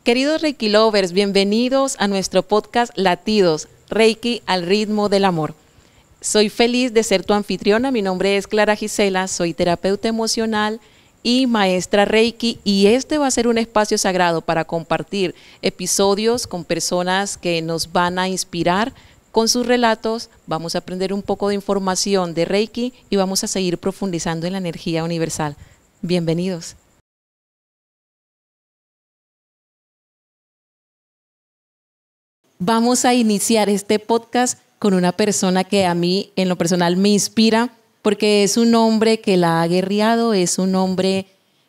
Queridos Reiki Lovers, bienvenidos a nuestro podcast Latidos, Reiki al ritmo del amor. Soy feliz de ser tu anfitriona, mi nombre es Clara Gisela, soy terapeuta emocional y maestra Reiki, y este va a ser un espacio sagrado para compartir episodios con personas que nos van a inspirar con sus relatos. Vamos a aprender un poco de información de Reiki y vamos a seguir profundizando en la energía universal. Bienvenidos. Vamos a iniciar este podcast con una persona que a mí en lo personal me inspira, porque es un hombre que la ha guerreado, es un hombre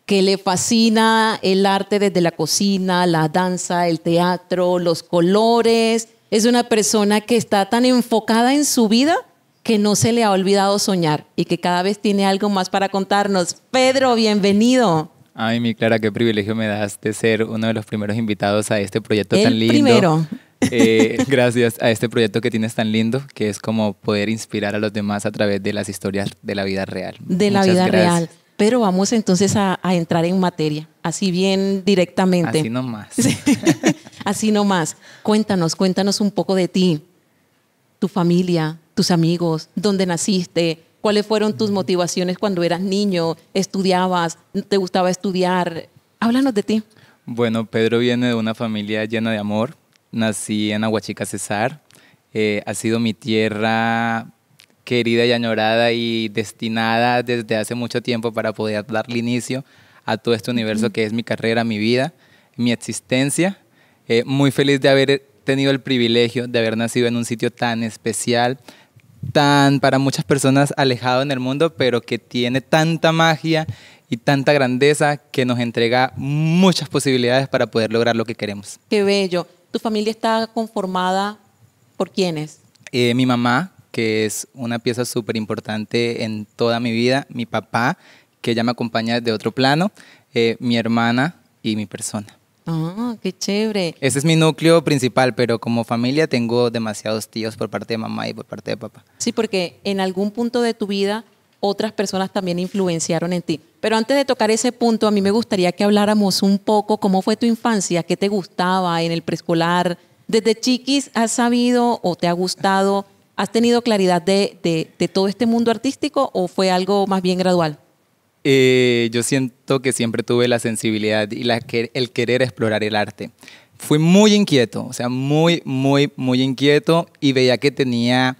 que le fascina el arte desde la cocina, la danza, el teatro, los colores. Es una persona que está tan enfocada en su vida que no se le ha olvidado soñar y que cada vez tiene algo más para contarnos. Pedro, bienvenido. Ay, mi Clara, qué privilegio me das de ser uno de los primeros invitados a este proyecto tan lindo. El primero. Gracias a este proyecto que tienes tan lindo, que es como poder inspirar a los demás a través de las historias de la vida real. De la vida real. Pero vamos entonces a entrar en materia, así bien directamente. Así nomás. Así nomás. Cuéntanos un poco de ti, tu familia, tus amigos, dónde naciste, cuáles fueron tus motivaciones cuando eras niño, estudiabas, te gustaba estudiar. Háblanos de ti. Bueno, Pedro viene de una familia llena de amor. Nací en Aguachica, Cesar. Ha sido mi tierra querida y añorada y destinada desde hace mucho tiempo para poder darle inicio a todo este universo que es mi carrera, mi vida, mi existencia. Muy feliz de haber tenido el privilegio de haber nacido en un sitio tan especial, tan para muchas personas alejado en el mundo, pero que tiene tanta magia y tanta grandeza que nos entrega muchas posibilidades para poder lograr lo que queremos. Qué bello. ¿Tu familia está conformada por quiénes? Mi mamá, que es una pieza súper importante en toda mi vida, mi papá, que ya me acompaña desde otro plano, mi hermana y mi persona. Ah, qué chévere. Ese es mi núcleo principal, pero como familia tengo demasiados tíos por parte de mamá y por parte de papá. Sí, porque en algún punto de tu vida otras personas también influenciaron en ti. Pero antes de tocar ese punto, a mí me gustaría que habláramos un poco cómo fue tu infancia, qué te gustaba en el preescolar. ¿Desde chiquis has sabido o te ha gustado, has tenido claridad de todo este mundo artístico o fue algo más bien gradual? Yo siento que siempre tuve la sensibilidad y el querer explorar el arte. Fui muy inquieto, o sea, muy inquieto, y veía que tenía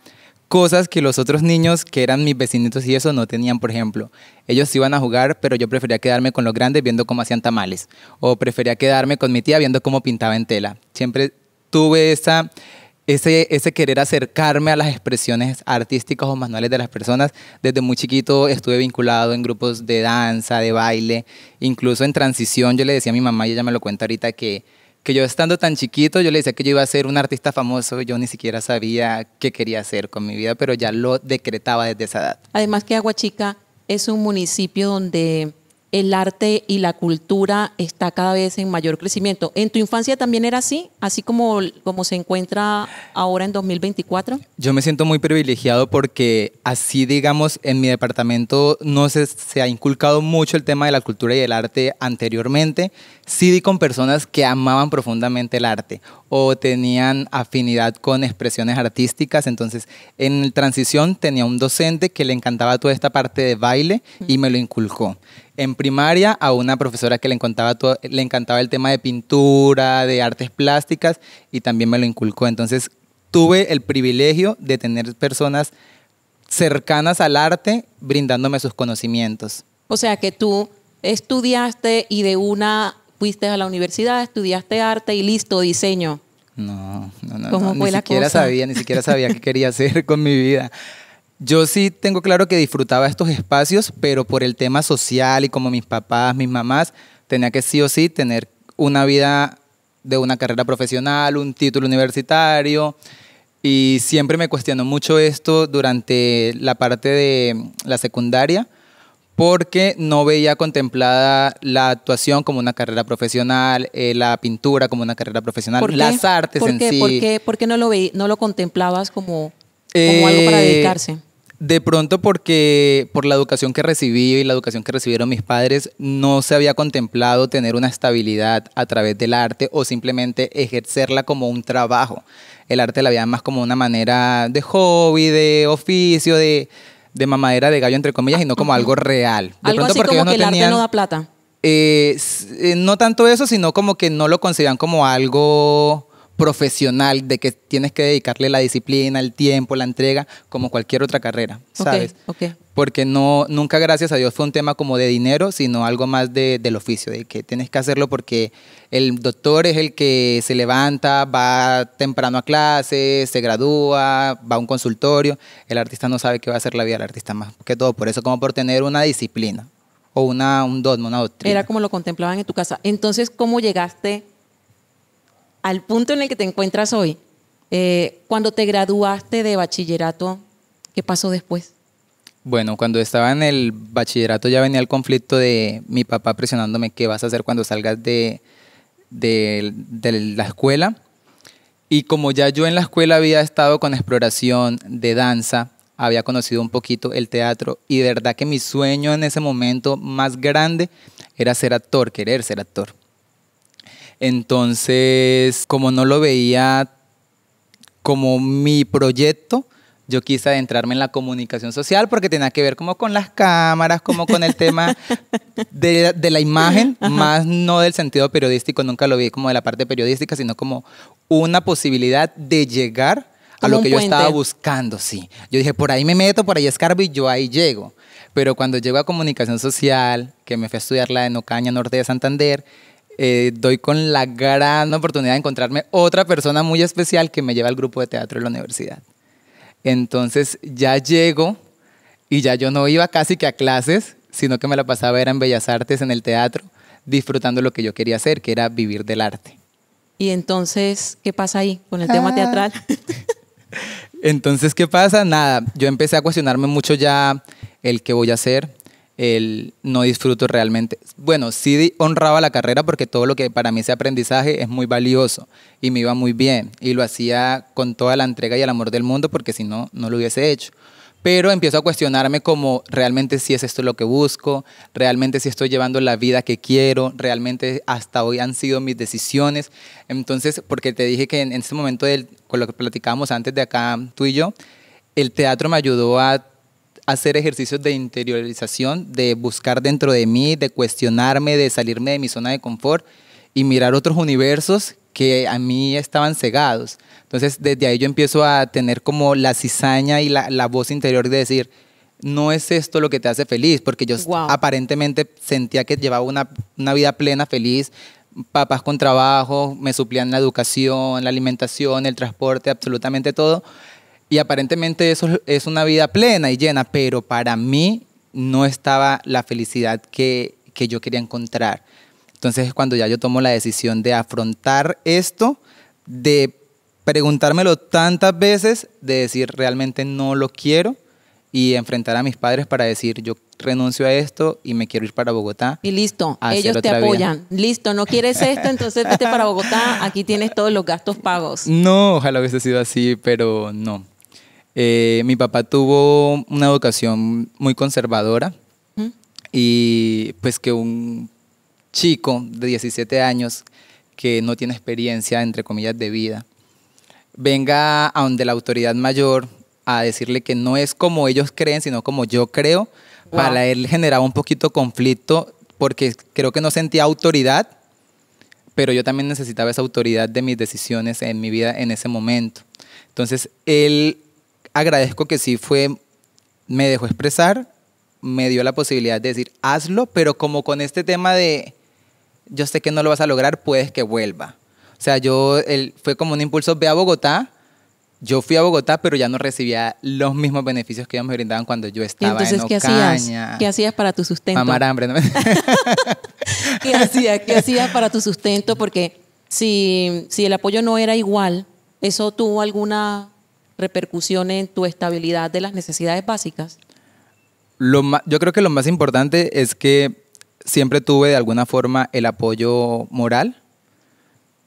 cosas que los otros niños que eran mis vecinitos y eso no tenían. Por ejemplo, ellos iban a jugar, pero yo prefería quedarme con los grandes viendo cómo hacían tamales, o prefería quedarme con mi tía viendo cómo pintaba en tela. Siempre tuve ese querer acercarme a las expresiones artísticas o manuales de las personas. Desde muy chiquito estuve vinculado en grupos de danza, de baile, incluso en transición. Yo le decía a mi mamá, y ella me lo cuenta ahorita, que yo estando tan chiquito, yo le decía que yo iba a ser un artista famoso. Yo ni siquiera sabía qué quería hacer con mi vida, pero ya lo decretaba desde esa edad. Además que Aguachica es un municipio donde el arte y la cultura está cada vez en mayor crecimiento. ¿En tu infancia también era así como se encuentra ahora en 2024? Yo me siento muy privilegiado porque así, digamos, en mi departamento no se ha inculcado mucho el tema de la cultura y el arte anteriormente. Sí di con personas que amaban profundamente el arte o tenían afinidad con expresiones artísticas. Entonces, en transición tenía un docente que le encantaba toda esta parte de baile y me lo inculcó. En primaria, a una profesora que le encantaba el tema de pintura, de artes plásticas, y también me lo inculcó. Entonces, tuve el privilegio de tener personas cercanas al arte brindándome sus conocimientos. O sea, que tú estudiaste y de una fuiste a la universidad, estudiaste arte y listo, diseño. No. ¿Cómo fue la cosa? Ni siquiera sabía qué quería hacer con mi vida. Yo sí tengo claro que disfrutaba estos espacios, pero por el tema social y como mis papás, mis mamás, tenía que sí o sí tener una vida de una carrera profesional, un título universitario, y siempre me cuestionó mucho esto durante la parte de la secundaria, porque no veía contemplada la actuación como una carrera profesional, la pintura como una carrera profesional, las artes en sí. ¿Por qué no lo contemplabas como algo para dedicarse? De pronto porque por la educación que recibí y la educación que recibieron mis padres, no se había contemplado tener una estabilidad a través del arte o simplemente ejercerla como un trabajo. El arte la veían más como una manera de hobby, de oficio, de mamadera de gallo, entre comillas, y no como algo real. De Algo pronto así porque como ellos que el no arte tenían, no da plata. no tanto eso, sino como que no lo concebían como algo profesional, de que tienes que dedicarle la disciplina, el tiempo, la entrega, como cualquier otra carrera, ¿sabes? Ok. Porque no, nunca, gracias a Dios, fue un tema como de dinero, sino algo más del oficio, de que tienes que hacerlo porque el doctor es el que se levanta, va temprano a clases, se gradúa, va a un consultorio. El artista no sabe qué va a hacer la vida del artista, más que todo por eso, como por tener una disciplina o un dogma, una doctrina. Era como lo contemplaban en tu casa. Entonces, ¿cómo llegaste al punto en el que te encuentras hoy? Cuando te graduaste de bachillerato, ¿qué pasó después? Bueno, cuando estaba en el bachillerato ya venía el conflicto de mi papá presionándome qué vas a hacer cuando salgas de la escuela. Y como ya yo en la escuela había estado con exploración de danza, había conocido un poquito el teatro y de verdad que mi sueño en ese momento más grande era ser actor, querer ser actor. Entonces, como no lo veía como mi proyecto, yo quise adentrarme en la comunicación social porque tenía que ver como con las cámaras, como con el tema de la imagen, más no del sentido periodístico, nunca lo vi como de la parte periodística, sino como una posibilidad de llegar a Como lo un que yo puente. estaba buscando, sí. Yo dije, por ahí me meto, por ahí escarbo y yo ahí llego. Pero cuando llego a comunicación social, que me fui a estudiar la de Ocaña, norte de Santander, doy con la gran oportunidad de encontrarme otra persona muy especial que me lleva al grupo de teatro de la universidad. Entonces ya llego y ya yo no iba casi que a clases, sino que me la pasaba era en Bellas Artes, en el teatro, disfrutando lo que yo quería hacer, que era vivir del arte. Y entonces, ¿qué pasa ahí con el tema teatral? Entonces, ¿qué pasa? Nada, yo empecé a cuestionarme mucho ya el qué voy a hacer, el no disfruto realmente. Bueno, sí honraba la carrera porque todo lo que para mí ese aprendizaje es muy valioso y me iba muy bien y lo hacía con toda la entrega y el amor del mundo porque si no, no lo hubiese hecho. Pero empiezo a cuestionarme como realmente si es esto lo que busco, realmente si estoy llevando la vida que quiero, realmente hasta hoy han sido mis decisiones. Entonces, porque te dije que en ese momento, con lo que platicábamos antes de acá, tú y yo, el teatro me ayudó a hacer ejercicios de interiorización, de buscar dentro de mí, de cuestionarme, de salirme de mi zona de confort y mirar otros universos que a mí estaban cegados. Entonces, desde ahí yo empiezo a tener como la cizaña y la voz interior de decir, no es esto lo que te hace feliz, porque yo aparentemente sentía que llevaba una vida plena, feliz, papás con trabajo, me suplían la educación, la alimentación, el transporte, absolutamente todo. Y aparentemente eso es una vida plena y llena, pero para mí no estaba la felicidad que yo quería encontrar. Entonces es cuando ya yo tomo la decisión de afrontar esto, de preguntármelo tantas veces, de decir realmente no lo quiero y enfrentar a mis padres para decir yo renuncio a esto y me quiero ir para Bogotá. Y listo, a hacer ellos te otra vida. apoyan. Listo, no quieres esto, entonces vete para Bogotá, aquí tienes todos los gastos pagos. No, ojalá hubiese sido así, pero no. Mi papá tuvo una educación muy conservadora y pues que un chico de 17 años que no tiene experiencia, entre comillas, de vida, venga a donde la autoridad mayor a decirle que no es como ellos creen, sino como yo creo, para él generaba un poquito conflicto porque creo que no sentía autoridad, pero yo también necesitaba esa autoridad de mis decisiones en mi vida en ese momento. Entonces, él, agradezco que sí me dejó expresar, me dio la posibilidad de decir, hazlo, pero como con este tema de, yo sé que no lo vas a lograr, puedes que vuelva. O sea, fue como un impulso, ve a Bogotá. Yo fui a Bogotá, pero ya no recibía los mismos beneficios que ellos me brindaban cuando yo estaba entonces, en Ocaña. ¿qué hacías para tu sustento? Mamar hambre, ¿no? ¿Qué hacías para tu sustento? Porque si el apoyo no era igual, ¿eso tuvo alguna repercusión en tu estabilidad de las necesidades básicas? Yo creo que lo más importante es que siempre tuve de alguna forma el apoyo moral,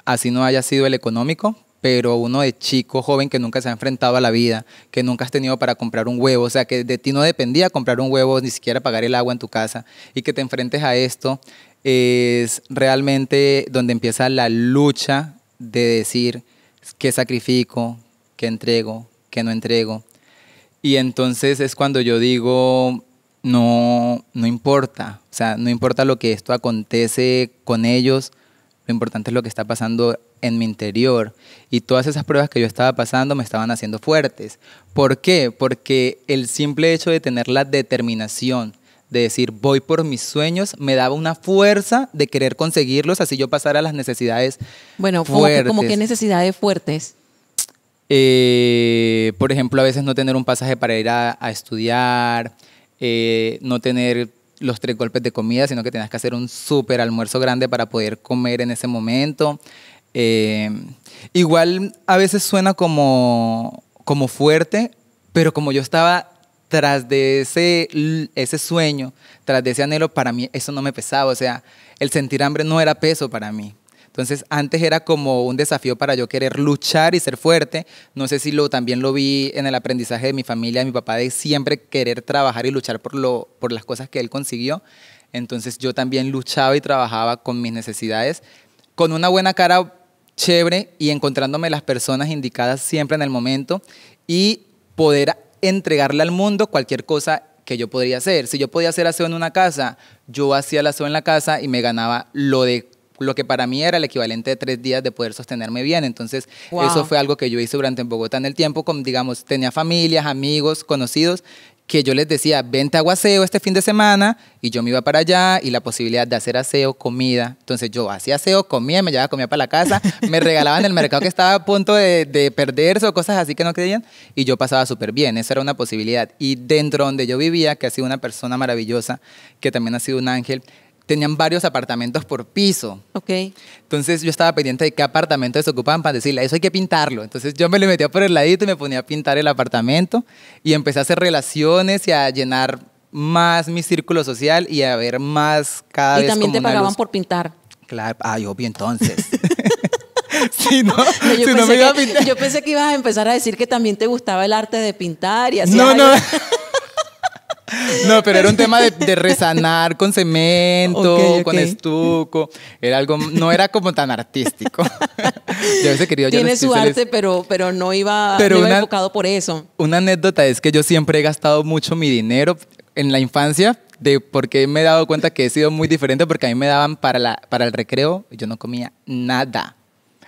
así no haya sido el económico, pero uno de chico, joven, que nunca se ha enfrentado a la vida, que nunca has tenido para comprar un huevo, o sea, que de ti no dependía comprar un huevo, ni siquiera pagar el agua en tu casa, y que te enfrentes a esto, es realmente donde empieza la lucha de decir qué sacrifico, qué entrego, qué no entrego. Y entonces es cuando yo digo, no, no importa, o sea, no importa lo que esto acontece con ellos, lo importante es lo que está pasando en mi interior. Y todas esas pruebas que yo estaba pasando me estaban haciendo fuertes. ¿Por qué? Porque el simple hecho de tener la determinación de decir voy por mis sueños me daba una fuerza de querer conseguirlos, así yo pasara las necesidades Bueno, fuertes. como que necesidades fuertes. Por ejemplo, a veces no tener un pasaje para ir a estudiar, no tener los 3 golpes de comida, sino que tenías que hacer un súper almuerzo grande para poder comer en ese momento. Igual a veces suena como fuerte, pero como yo estaba tras de ese sueño, tras de ese anhelo, para mí eso no me pesaba. O sea, el sentir hambre no era peso para mí. Entonces, antes era como un desafío para yo querer luchar y ser fuerte. No sé si también lo vi en el aprendizaje de mi familia, de mi papá, de siempre querer trabajar y luchar por las cosas que él consiguió. Entonces, yo también luchaba y trabajaba con mis necesidades, con una buena cara chévere y encontrándome las personas indicadas siempre en el momento y poder entregarle al mundo cualquier cosa que yo podría hacer. Si yo podía hacer aseo en una casa, yo hacía el aseo en la casa y me ganaba lo que para mí era el equivalente de 3 días de poder sostenerme bien. Entonces, Wow. Eso fue algo que yo hice durante en Bogotá en el tiempo, digamos, tenía familias, amigos, conocidos, que yo les decía, vente hago aseo este fin de semana, y yo me iba para allá, y la posibilidad de hacer aseo, comida. Entonces yo hacía aseo, comía, me llevaba comida para la casa, me regalaban en el mercado que estaba a punto de perderse o cosas así que no creían, y yo pasaba súper bien, esa era una posibilidad. Y dentro donde yo vivía, que ha sido una persona maravillosa, que también ha sido un ángel, tenían varios apartamentos por piso. Ok. Entonces yo estaba pendiente de qué apartamento desocupaban para decirle, eso hay que pintarlo. Entonces yo me le metía por el ladito y me ponía a pintar el apartamento y empecé a hacer relaciones y a llenar más mi círculo social y a ver más cada vez Y también como te una pagaban luz. por pintar. Claro, obvio, entonces. Sí, ¿no? No, Si no me iba a pintar. yo pensé que ibas a empezar a decir que también te gustaba el arte de pintar y así. No, no. No, pero era un tema de resanar con cemento, Ok. con estuco. Era algo, no era como tan artístico. Yo a veces quería Tiene su arte, pero no iba, Pero no iba una- enfocado por eso. Una anécdota es que yo siempre he gastado mucho mi dinero en la infancia, porque me he dado cuenta que he sido muy diferente, porque a mí me daban para el recreo, y yo no comía nada.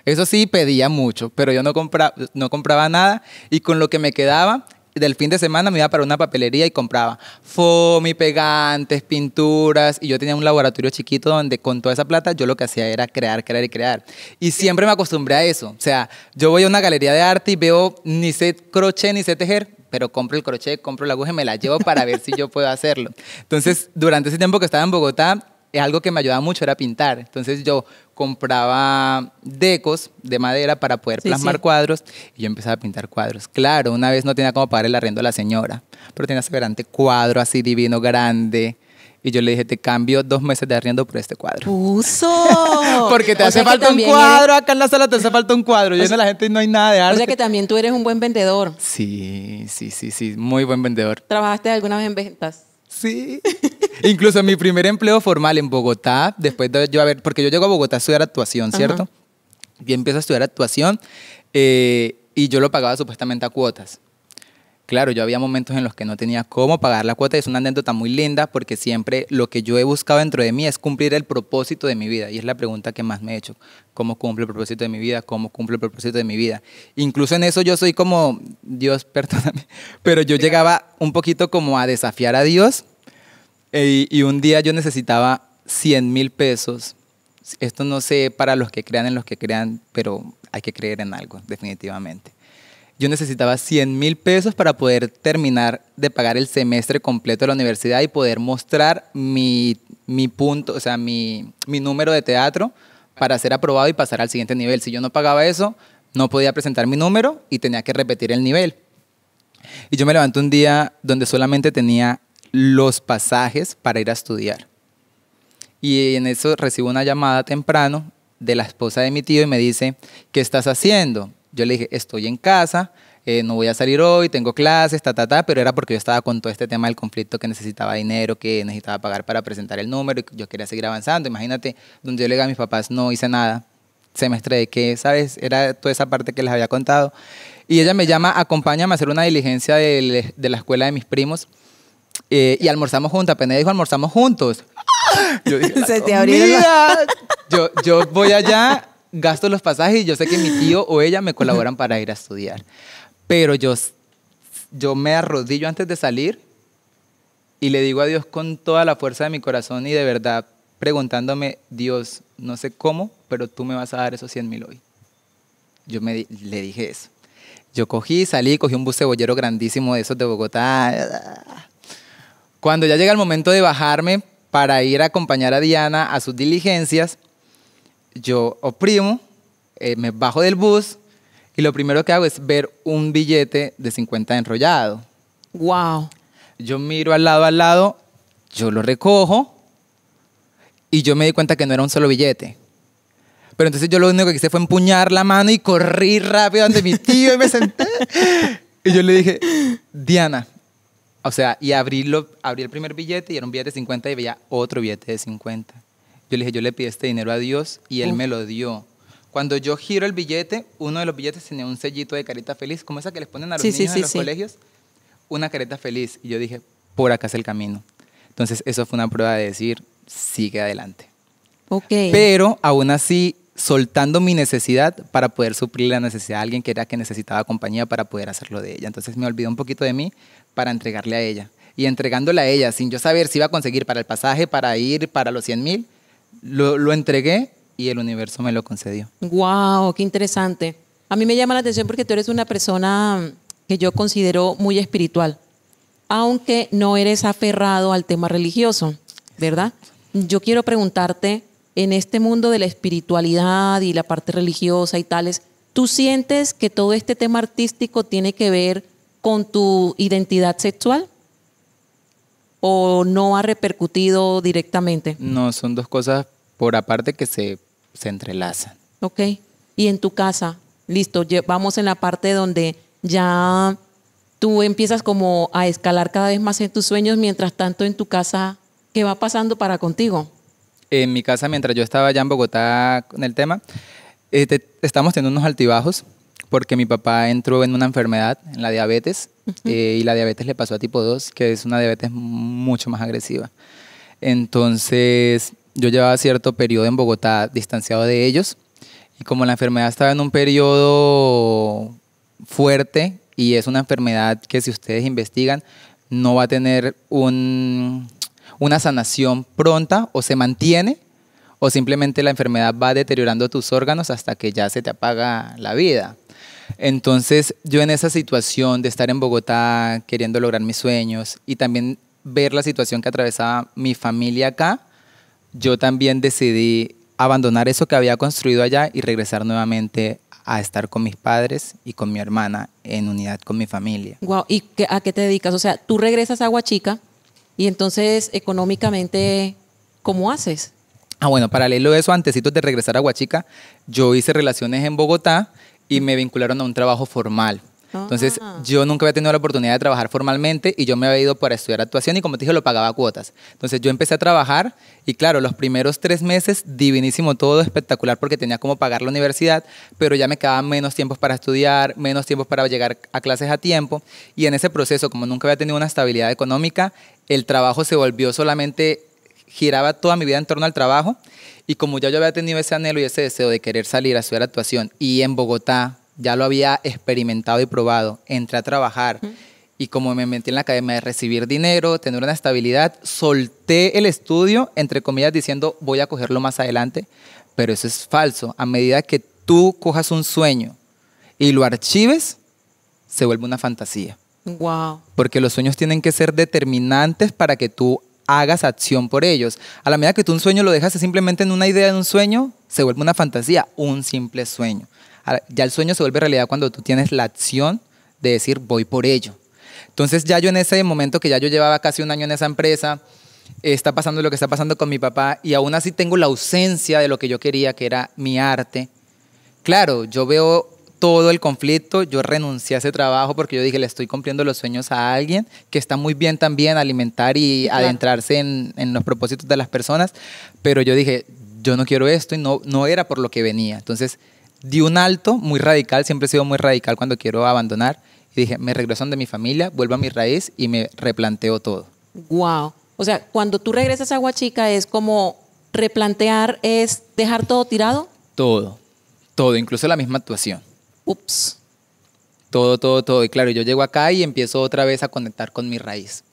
Eso sí, pedía mucho, pero yo no compraba nada, y con lo que me quedaba del fin de semana me iba para una papelería y compraba foamy, pegantes, pinturas, y yo tenía un laboratorio chiquito donde con toda esa plata yo lo que hacía era crear y crear. Y siempre me acostumbré a eso. O sea, yo voy a una galería de arte y veo, ni sé crochet ni sé tejer, pero compro el crochet, compro la aguja y me la llevo para ver si yo puedo hacerlo. Entonces, durante ese tiempo que estaba en Bogotá, algo que me ayudaba mucho era pintar. Entonces yo compraba decos de madera para poder Sí, plasmar sí. cuadros y yo empezaba a pintar cuadros. Claro, una vez no tenía cómo pagar el arriendo a la señora, pero tenía ese grande cuadro así divino, grande. Y yo le dije, te cambio 2 meses de arriendo por este cuadro. ¡Uso! Porque te O hace sea que falta un también cuadro, acá en la sala te hace falta un cuadro. Lleno la gente y no hay nada de O arte. sea que también tú eres un buen vendedor. Sí, muy buen vendedor. ¿Trabajaste alguna vez en ventas? Sí. Incluso mi primer empleo formal en Bogotá, después de yo porque yo llego a Bogotá a estudiar actuación, ¿cierto? Ajá. Yo empiezo a estudiar actuación y yo lo pagaba supuestamente a cuotas. Claro, yo había momentos en los que no tenía cómo pagar la cuota y es una anécdota muy linda porque siempre lo que yo he buscado dentro de mí es cumplir el propósito de mi vida y es la pregunta que más me he hecho. ¿Cómo cumplo el propósito de mi vida? ¿Cómo cumplo el propósito de mi vida? Incluso en eso yo soy como, Dios, perdóname, pero yo llegaba un poquito como a desafiar a Dios y un día yo necesitaba 100,000 pesos. Esto no sé para los que crean en los que crean, pero hay que creer en algo, definitivamente. Yo necesitaba 100,000 pesos para poder terminar de pagar el semestre completo de la universidad y poder mostrar mi punto, o sea, mi número de teatro para ser aprobado y pasar al siguiente nivel. Si yo no pagaba eso, no podía presentar mi número y tenía que repetir el nivel. Y yo me levanté un día donde solamente tenía los pasajes para ir a estudiar. Y en eso recibo una llamada temprano de la esposa de mi tío y me dice, ¿qué estás haciendo? Yo le dije, estoy en casa, no voy a salir hoy, tengo clases, pero era porque yo estaba con todo este tema del conflicto que necesitaba dinero, que necesitaba pagar para presentar el número y yo quería seguir avanzando. Imagínate, donde yo le diga a mis papás, no hice nada, semestre de qué, ¿sabes? Era toda esa parte que les había contado. Y ella me llama, acompáñame a hacer una diligencia de la escuela de mis primos y almorzamos juntos. Apenas dijo, almorzamos juntos. Yo dije, se te abrieron yo voy allá, gasto los pasajes y yo sé que mi tío o ella me colaboran para ir a estudiar. Pero yo me arrodillo antes de salir y le digo a Dios con toda la fuerza de mi corazón y de verdad preguntándome, Dios, no sé cómo, pero tú me vas a dar esos 100.000 hoy. Le dije eso. Yo salí, cogí un bus cebollero grandísimo de esos de Bogotá. Cuando ya llega el momento de bajarme para ir a acompañar a Diana a sus diligencias, yo oprimo, me bajo del bus y lo primero que hago es ver un billete de 50 enrollado. Wow. Yo miro al lado, yo lo recojo y yo me di cuenta que no era un solo billete. Pero entonces yo lo único que hice fue empuñar la mano y corrí rápido ante mi tío y me senté. Y yo le dije, Diana, o sea, y abrí el primer billete y era un billete de 50 y veía otro billete de 50. Yo le dije, yo le pedí este dinero a Dios y Él me lo dio. Cuando yo giro el billete, uno de los billetes tenía un sellito de carita feliz, como esa que les ponen a los niños en los colegios, una carita feliz. Y yo dije, por acá es el camino. Entonces eso fue una prueba de decir, sigue adelante. Okay. Pero aún así, soltando mi necesidad para poder suplir la necesidad de alguien que era que necesitaba compañía para poder hacerlo de ella. Entonces me olvidé un poquito de mí para entregarle a ella. Y entregándole a ella, sin yo saber si iba a conseguir para el pasaje, para ir, para los 100.000, lo entregué y el universo me lo concedió. Wow, qué interesante. A mí me llama la atención porque tú eres una persona que yo considero muy espiritual, aunque no eres aferrado al tema religioso, ¿verdad? Yo quiero preguntarte, en este mundo de la espiritualidad y la parte religiosa y tales, ¿tú sientes que todo este tema artístico tiene que ver con tu identidad sexual? ¿O no ha repercutido directamente? No, son dos cosas por aparte que se entrelazan. Ok. Y en tu casa, listo, vamos en la parte donde ya tú empiezas como a escalar cada vez más en tus sueños, mientras tanto en tu casa, ¿qué va pasando para contigo? En mi casa, mientras yo estaba allá en Bogotá con el tema, estamos teniendo unos altibajos porque mi papá entró en una enfermedad, en la diabetes, y la diabetes le pasó a tipo 2, que es una diabetes mucho más agresiva. Entonces, yo llevaba cierto periodo en Bogotá distanciado de ellos, y como la enfermedad estaba en un periodo fuerte, y es una enfermedad que si ustedes investigan, no va a tener una sanación pronta, o se mantiene, o simplemente la enfermedad va deteriorando tus órganos hasta que ya se te apaga la vida. Entonces, yo en esa situación de estar en Bogotá queriendo lograr mis sueños y también ver la situación que atravesaba mi familia acá, yo también decidí abandonar eso que había construido allá y regresar nuevamente a estar con mis padres y con mi hermana en unidad con mi familia. Wow. ¿Y a qué te dedicas? O sea, tú regresas a Aguachica y entonces económicamente, ¿cómo haces? Bueno, paralelo a eso, antesito de regresar a Aguachica, yo hice relaciones en Bogotá y me vincularon a un trabajo formal. Entonces, yo nunca había tenido la oportunidad de trabajar formalmente y yo me había ido para estudiar actuación y, como te dije, lo pagaba a cuotas. Entonces, yo empecé a trabajar y, claro, los primeros 3 meses, divinísimo todo, espectacular, porque tenía como pagar la universidad, pero ya me quedaban menos tiempos para estudiar, menos tiempos para llegar a clases a tiempo. Y en ese proceso, como nunca había tenido una estabilidad económica, el trabajo se volvió solamente, giraba toda mi vida en torno al trabajo. Y como ya yo había tenido ese anhelo y ese deseo de querer salir a estudiar actuación y en Bogotá ya lo había experimentado y probado, entré a trabajar y como me metí en la academia de recibir dinero, tener una estabilidad, solté el estudio, entre comillas, diciendo voy a cogerlo más adelante, pero eso es falso. A medida que tú cojas un sueño y lo archives, se vuelve una fantasía. Wow. Porque los sueños tienen que ser determinantes para que tú hagas acción por ellos. A la medida que tú un sueño lo dejas simplemente en una idea de un sueño, se vuelve una fantasía, un simple sueño. Ya el sueño se vuelve realidad cuando tú tienes la acción de decir voy por ello. Entonces ya yo en ese momento que ya yo llevaba casi 1 año en esa empresa, está pasando lo que está pasando con mi papá y aún así tengo la ausencia de lo que yo quería, que era mi arte. Claro, yo veo todo el conflicto, yo renuncié a ese trabajo porque yo dije, le estoy cumpliendo los sueños a alguien que está muy bien también alimentar y Claro. adentrarse en los propósitos de las personas, pero yo dije, yo no quiero esto y no era por lo que venía. Entonces di un alto muy radical, siempre he sido muy radical cuando quiero abandonar, y dije, me regreso donde mi familia, vuelvo a mi raíz y me replanteo todo. Wow. O sea, cuando tú regresas a Huachica es como replantear, es dejar todo tirado. Todo, incluso la misma actuación. Ups. Todo. Y claro, yo llego acá y empiezo otra vez a conectar con mi raíz.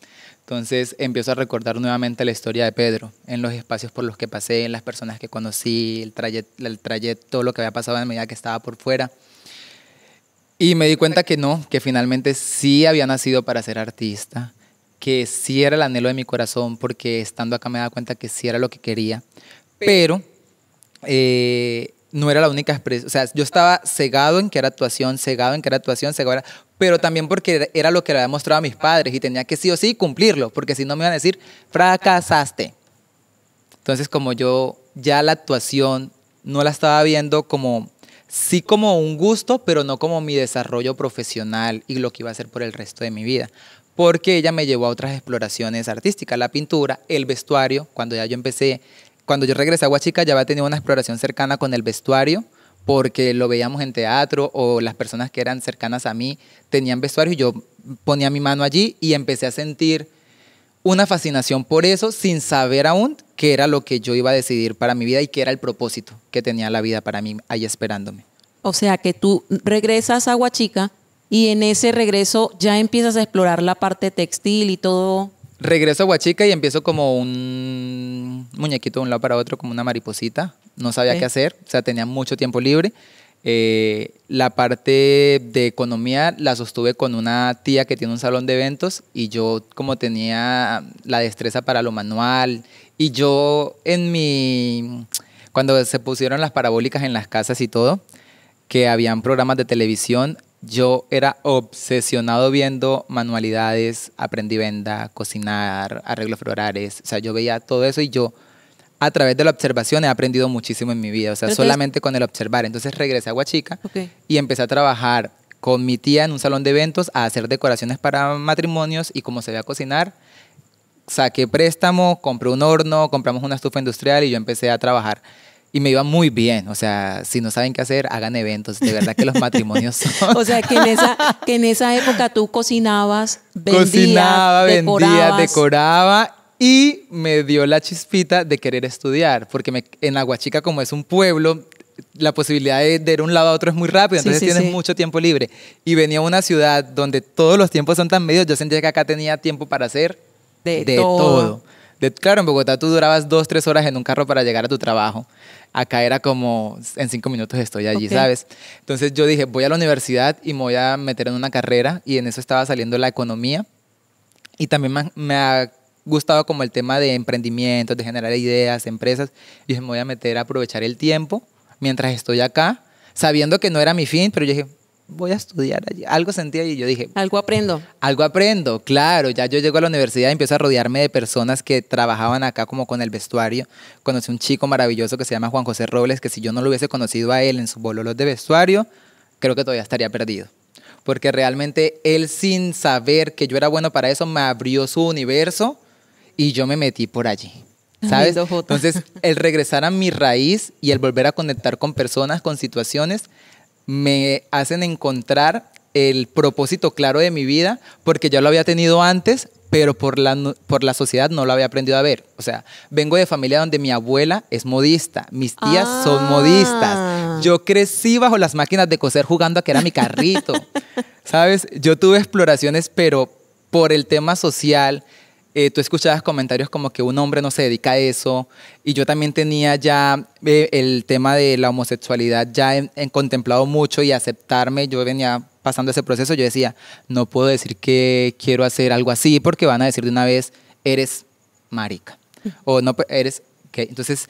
Entonces empiezo a recordar nuevamente la historia de Pedro, en los espacios por los que pasé, en las personas que conocí, el trayecto, todo lo que había pasado en medida que estaba por fuera. Y me di cuenta que no, que finalmente sí había nacido para ser artista, que sí era el anhelo de mi corazón, porque estando acá me daba cuenta que sí era lo que quería, pero no era la única expresión. O sea, yo estaba cegado en que era actuación, pero también porque era lo que le había mostrado a mis padres y tenía que sí o sí cumplirlo, porque si no me iban a decir, fracasaste. Entonces, como yo ya la actuación no la estaba viendo como, sí como un gusto, pero no como mi desarrollo profesional y lo que iba a hacer por el resto de mi vida. Porque ella me llevó a otras exploraciones artísticas, la pintura, el vestuario. Cuando yo regresé a Huachica ya había tenido una exploración cercana con el vestuario, porque lo veíamos en teatro o las personas que eran cercanas a mí tenían vestuario y yo ponía mi mano allí y empecé a sentir una fascinación por eso sin saber aún qué era lo que yo iba a decidir para mi vida y qué era el propósito que tenía la vida para mí ahí esperándome. O sea, que tú regresas a Huachica y en ese regreso ya empiezas a explorar la parte textil y todo. Regreso a Huachica y empiezo como un muñequito de un lado para otro, como una mariposita. No sabía qué hacer, o sea, tenía mucho tiempo libre. La parte de economía la sostuve con una tía que tiene un salón de eventos y yo como tenía la destreza para lo manual y yo cuando se pusieron las parabólicas en las casas y todo, que habían programas de televisión, yo era obsesionado viendo manualidades, aprendí venda, cocinar, arreglos florales, o sea, yo veía todo eso y yo a través de la observación he aprendido muchísimo en mi vida, o sea, solamente con el observar. Entonces regresé a Huachica y empecé a trabajar con mi tía en un salón de eventos, a hacer decoraciones para matrimonios y como se veía cocinar, saqué préstamo, compré un horno, compramos una estufa industrial y yo empecé a trabajar. Y me iba muy bien, o sea, si no saben qué hacer, hagan eventos, de verdad que los matrimonios son... O sea, que en esa época tú cocinabas, vendía, decorabas. decoraba y me dio la chispita de querer estudiar, porque en Aguachica, como es un pueblo, la posibilidad de ir de un lado a otro es muy rápido, entonces tienes mucho tiempo libre. Y venía a una ciudad donde todos los tiempos son tan medios, yo sentía que acá tenía tiempo para hacer de todo. Claro, en Bogotá tú durabas 2-3 horas en un carro para llegar a tu trabajo. Acá era como, en 5 minutos estoy allí, ¿sabes? Entonces yo dije, voy a la universidad y me voy a meter en una carrera y en eso estaba saliendo la economía. Y también me ha gustado como el tema de emprendimiento, de generar ideas, empresas. Y dije, me voy a meter a aprovechar el tiempo mientras estoy acá, sabiendo que no era mi fin, pero yo dije, voy a estudiar allí. Algo sentía y yo dije... Algo aprendo. Algo aprendo, claro. Ya yo llego a la universidad y empiezo a rodearme de personas que trabajaban acá como con el vestuario. Conocí un chico maravilloso que se llama Juan José Robles, que si yo no lo hubiese conocido a él en sus bololos de vestuario, creo que todavía estaría perdido. Porque realmente él, sin saber que yo era bueno para eso, me abrió su universo y yo me metí por allí. ¿Sabes? Entonces, el regresar a mi raíz y el volver a conectar con personas, con situaciones, me hacen encontrar el propósito claro de mi vida, porque ya lo había tenido antes, pero por la sociedad no lo había aprendido a ver. O sea, vengo de familia donde mi abuela es modista, mis tías son modistas. Yo crecí bajo las máquinas de coser jugando a que era mi carrito. ¿Sabes? Yo tuve exploraciones, pero por el tema social... tú escuchabas comentarios como que un hombre no se dedica a eso, y yo también tenía ya el tema de la homosexualidad ya en contemplado mucho y aceptarme. Yo venía pasando ese proceso, yo decía, no puedo decir que quiero hacer algo así porque van a decir de una vez, eres marica, o no, eres gay. Entonces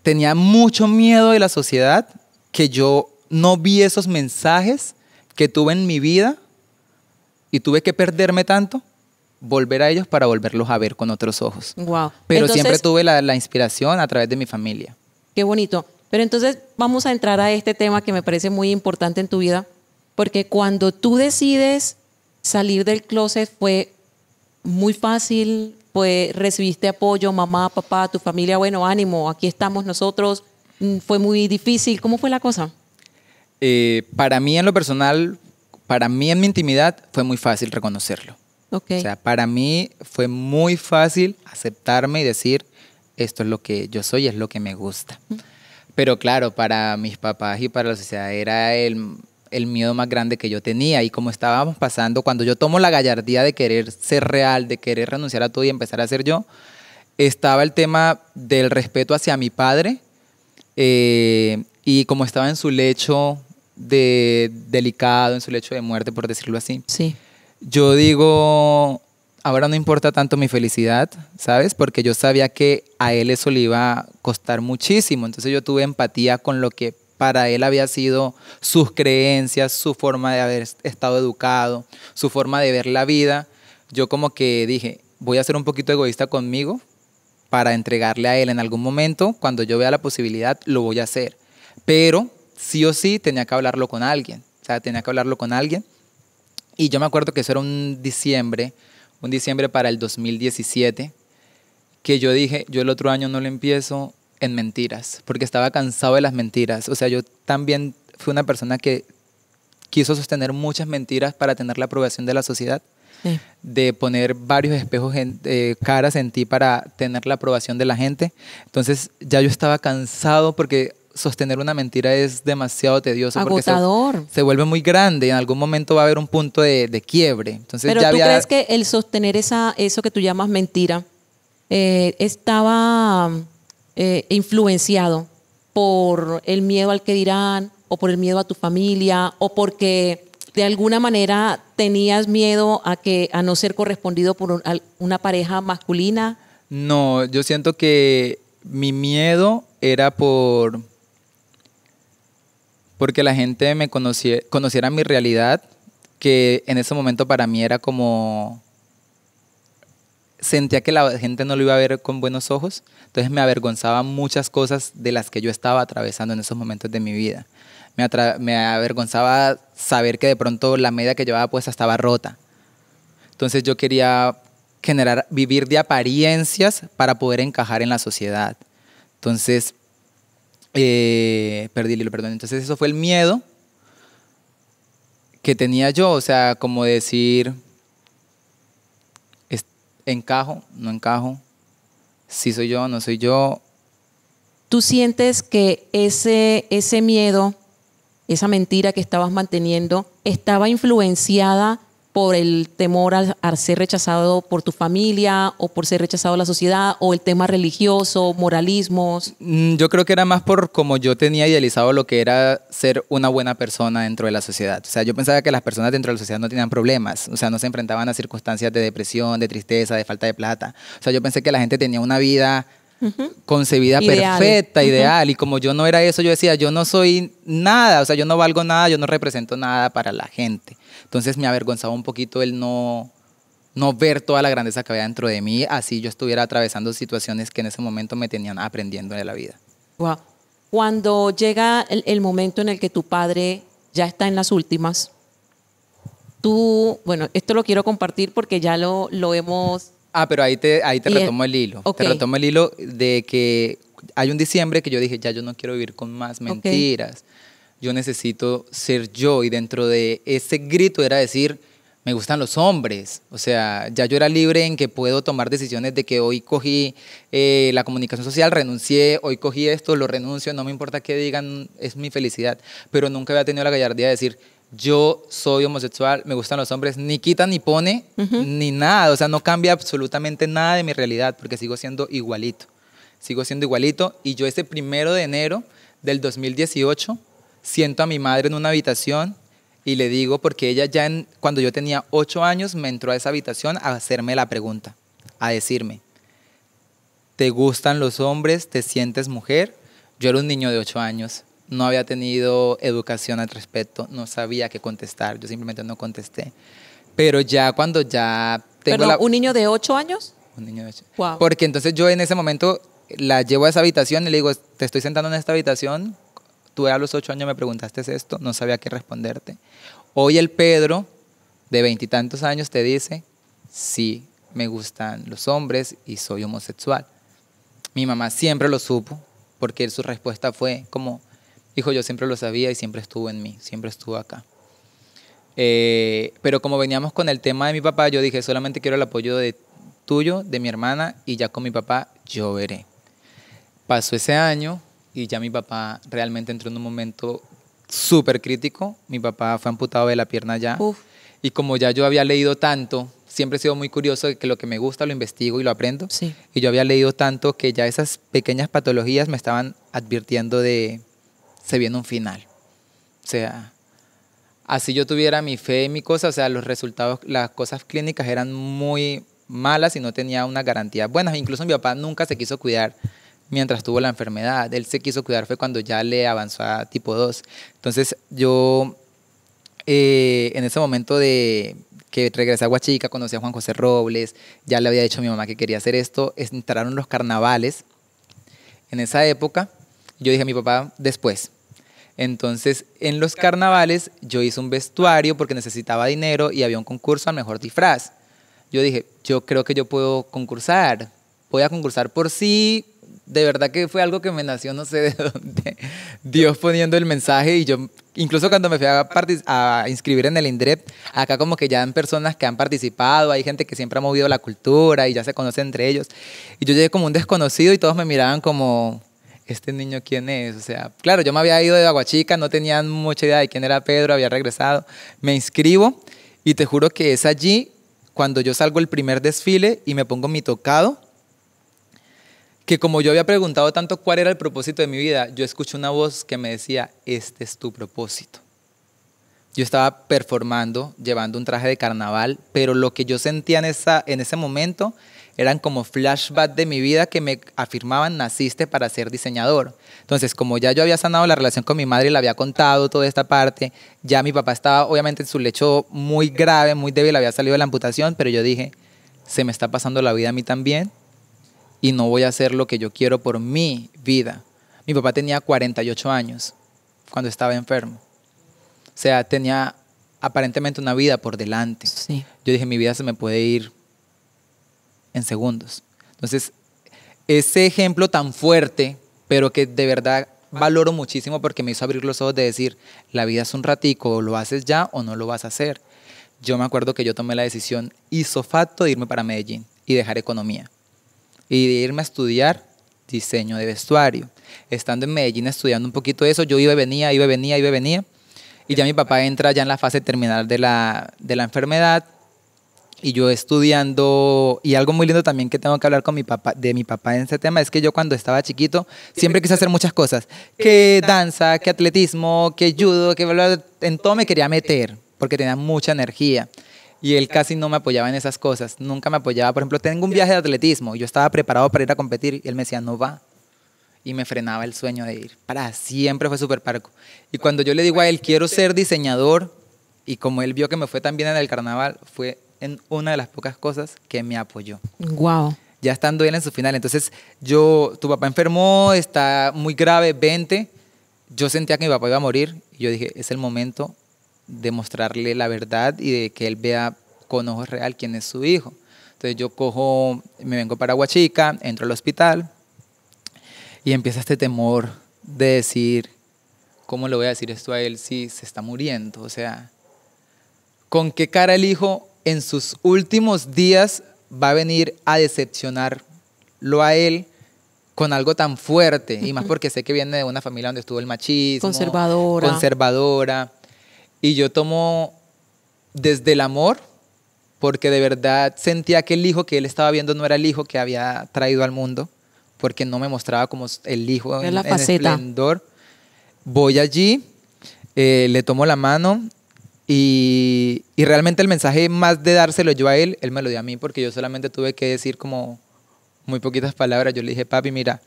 tenía mucho miedo de la sociedad, que yo no vi esos mensajes que tuve en mi vida y tuve que perderme tanto, volver a ellos para volverlos a ver con otros ojos. Wow. Pero entonces, siempre tuve la inspiración a través de mi familia. Qué bonito. Pero entonces vamos a entrar a este tema que me parece muy importante en tu vida, porque cuando tú decides salir del closet fue muy fácil, recibiste apoyo, mamá, papá, tu familia, bueno, ánimo, aquí estamos nosotros, fue muy difícil, ¿cómo fue la cosa? Para mí en lo personal, para mí en mi intimidad fue muy fácil reconocerlo. Okay. O sea, para mí fue muy fácil aceptarme y decir, esto es lo que yo soy, es lo que me gusta. Pero claro, para mis papás y para la sociedad era el miedo más grande que yo tenía. Y como estábamos pasando, cuando yo tomo la gallardía de querer ser real, de querer renunciar a todo y empezar a ser yo, estaba el tema del respeto hacia mi padre. Y como estaba en su lecho delicado, en su lecho de muerte, por decirlo así, sí. Yo digo, ahora no importa tanto mi felicidad, ¿sabes? Porque yo sabía que a él eso le iba a costar muchísimo. Entonces yo tuve empatía con lo que para él había sido sus creencias, su forma de haber estado educado, su forma de ver la vida. Yo como que dije, voy a ser un poquito egoísta conmigo para entregarle a él en algún momento. Cuando yo vea la posibilidad, lo voy a hacer. Pero sí o sí tenía que hablarlo con alguien. O sea, tenía que hablarlo con alguien. Y yo me acuerdo que eso era un diciembre para el 2017, que yo dije, yo el otro año no lo empiezo en mentiras, porque estaba cansado de las mentiras. O sea, yo también fui una persona que quiso sostener muchas mentiras para tener la aprobación de la sociedad, sí, de poner varios espejos, caras en ti para tener la aprobación de la gente. Entonces ya yo estaba cansado porque sostener una mentira es demasiado tedioso. Agotador. Porque se vuelve muy grande y en algún momento va a haber un punto de quiebre. Entonces, pero ¿tú crees que el sostener eso que tú llamas mentira estaba influenciado por el miedo al que dirán o por el miedo a tu familia o porque de alguna manera tenías miedo a no ser correspondido por una pareja masculina? No, yo siento que mi miedo era porque la gente me conociera mi realidad, que en ese momento para mí era como, sentía que la gente no lo iba a ver con buenos ojos, entonces me avergonzaba muchas cosas de las que yo estaba atravesando en esos momentos de mi vida. Me avergonzaba saber que de pronto la media que llevaba puesta estaba rota. Entonces yo quería vivir de apariencias para poder encajar en la sociedad. Entonces, perdí el hilo, perdón. Entonces eso fue el miedo que tenía yo, o sea, como decir, encajo, no encajo, sí soy yo, no soy yo. ¿Tú sientes que ese miedo, esa mentira que estabas manteniendo, estaba influenciada por el temor a ser rechazado por tu familia o por ser rechazado de la sociedad o el tema religioso, moralismos? Yo creo que era más por como yo tenía idealizado lo que era ser una buena persona dentro de la sociedad. O sea, yo pensaba que las personas dentro de la sociedad no tenían problemas, o sea, no se enfrentaban a circunstancias de depresión, de tristeza, de falta de plata. O sea, yo pensé que la gente tenía una vida concebida ideal, perfecta, ideal, y como yo no era eso, yo decía, yo no soy nada, o sea, yo no valgo nada, yo no represento nada para la gente. Entonces me avergonzaba un poquito el no ver toda la grandeza que había dentro de mí, así yo estuviera atravesando situaciones que en ese momento me tenían aprendiendo de la vida. Wow. Cuando llega el momento en el que tu padre ya está en las últimas, tú, bueno, esto lo quiero compartir porque ya lo hemos... pero ahí te retomo el hilo. Okay. Te retomo el hilo de que hay un diciembre que yo dije, ya yo no quiero vivir con más mentiras. Okay. Yo necesito ser yo, y dentro de ese grito era decir, me gustan los hombres. O sea, ya yo era libre en que puedo tomar decisiones de que hoy cogí la comunicación social, renuncié, hoy cogí esto, lo renuncio, no me importa qué digan, es mi felicidad. Pero nunca había tenido la gallardía de decir, yo soy homosexual, me gustan los hombres, ni quita ni pone, ni nada. O sea, no cambia absolutamente nada de mi realidad porque sigo siendo igualito. Y yo ese 1 de enero del 2018 siento a mi madre en una habitación y le digo, porque ella ya cuando yo tenía 8 años me entró a esa habitación a hacerme la pregunta, a decirme, ¿te gustan los hombres? ¿Te sientes mujer? Yo era un niño de 8 años. No había tenido educación al respecto, no sabía qué contestar, yo simplemente no contesté. Pero ya cuando ya tengo ¿Perdón, un niño de 8 años? Un niño de 8. Wow. Porque entonces yo en ese momento la llevo a esa habitación y le digo, te estoy sentando en esta habitación, tú a los 8 años me preguntaste esto, no sabía qué responderte. Hoy el Pedro, de 20 y tantos años, te dice, sí, me gustan los hombres y soy homosexual. Mi mamá siempre lo supo, porque su respuesta fue como, hijo, yo siempre lo sabía y siempre estuvo en mí, siempre estuvo acá. Pero como veníamos con el tema de mi papá, yo dije, solamente quiero el apoyo tuyo, de mi hermana, y ya con mi papá yo veré. Pasó ese año y ya mi papá realmente entró en un momento súper crítico. Mi papá fue amputado de la pierna ya. Uf. Y como ya yo había leído tanto, siempre he sido muy curioso de que lo que me gusta lo investigo y lo aprendo. Sí. Y yo había leído tanto que ya esas pequeñas patologías me estaban advirtiendo de se viene un final. O sea, así yo tuviera mi fe en mi cosa, o sea, los resultados, las cosas clínicas eran muy malas y no tenía una garantía buena. Incluso mi papá nunca se quiso cuidar mientras tuvo la enfermedad. Él se quiso cuidar fue cuando ya le avanzó a tipo 2. Entonces yo en ese momento de que regresé a Huachica, conocí a Juan José Robles, ya le había dicho a mi mamá que quería hacer esto, entraron los carnavales en esa época. Yo dije a mi papá, después. Entonces, en los carnavales yo hice un vestuario porque necesitaba dinero y había un concurso al mejor disfraz. Yo dije, yo creo que yo puedo concursar. Voy a concursar por sí. De verdad que fue algo que me nació, no sé de dónde. Dios poniendo el mensaje y yo, incluso cuando me fui a inscribir en el INDREP, acá como que ya han personas que han participado, hay gente que siempre ha movido la cultura y ya se conoce entre ellos. Y yo llegué como un desconocido y todos me miraban como, ¿este niño quién es? O sea, claro, yo me había ido de Aguachica, no tenían mucha idea de quién era Pedro, había regresado. Me inscribo y te juro que es allí cuando yo salgo el primer desfile y me pongo mi tocado, que como yo había preguntado tanto cuál era el propósito de mi vida, yo escuché una voz que me decía, este es tu propósito. Yo estaba performando, llevando un traje de carnaval, pero lo que yo sentía en ese momento eran como flashbacks de mi vida que me afirmaban, naciste para ser diseñador. Entonces, como ya yo había sanado la relación con mi madre y le había contado toda esta parte, ya mi papá estaba obviamente en su lecho muy grave, muy débil, había salido de la amputación, pero yo dije, se me está pasando la vida a mí también y no voy a hacer lo que yo quiero por mi vida. Mi papá tenía 48 años cuando estaba enfermo. O sea, tenía aparentemente una vida por delante. Sí. Yo dije, mi vida se me puede ir en segundos. Entonces, ese ejemplo tan fuerte, pero que de verdad valoro muchísimo porque me hizo abrir los ojos de decir, la vida es un ratico, o lo haces ya o no lo vas a hacer. Yo me acuerdo que yo tomé la decisión ipso facto de irme para Medellín y dejar economía. Y de irme a estudiar diseño de vestuario. Estando en Medellín estudiando un poquito de eso, yo iba y venía. Y ya mi papá entra ya en la fase terminal de la enfermedad. Y yo estudiando, y algo muy lindo también que tengo que hablar con de mi papá en ese tema, es que yo cuando estaba chiquito siempre quise hacer muchas cosas. Que danza, que atletismo, que judo, que en todo me quería meter, porque tenía mucha energía. Y él casi no me apoyaba en esas cosas, nunca me apoyaba. Por ejemplo, tengo un viaje de atletismo, yo estaba preparado para ir a competir, y él me decía, no va. Y me frenaba el sueño de ir. Para siempre fue súper parco. Y cuando yo le digo a él, quiero ser diseñador, y como él vio que me fue tan bien en el carnaval, fue en una de las pocas cosas que me apoyó. Wow. Ya estando él en su final. Entonces, tu papá enfermó, está muy grave, vente. Yo sentía que mi papá iba a morir y yo dije, es el momento de mostrarle la verdad y de que él vea con ojos real quién es su hijo. Entonces yo me vengo para Huachica, entro al hospital y empieza este temor de decir, ¿cómo le voy a decir esto a él si se está muriendo? O sea, ¿con qué cara el hijo en sus últimos días va a venir a decepcionarlo a él con algo tan fuerte? Y más porque sé que viene de una familia donde estuvo el machismo. Conservadora. Y yo tomo desde el amor, porque de verdad sentía que el hijo que él estaba viendo no era el hijo que había traído al mundo, porque no me mostraba como el hijo en esplendor. Voy allí, le tomo la mano y realmente el mensaje más de dárselo yo a él me lo dio a mí, porque yo solamente tuve que decir como muy poquitas palabras. Yo le dije, papi, mira,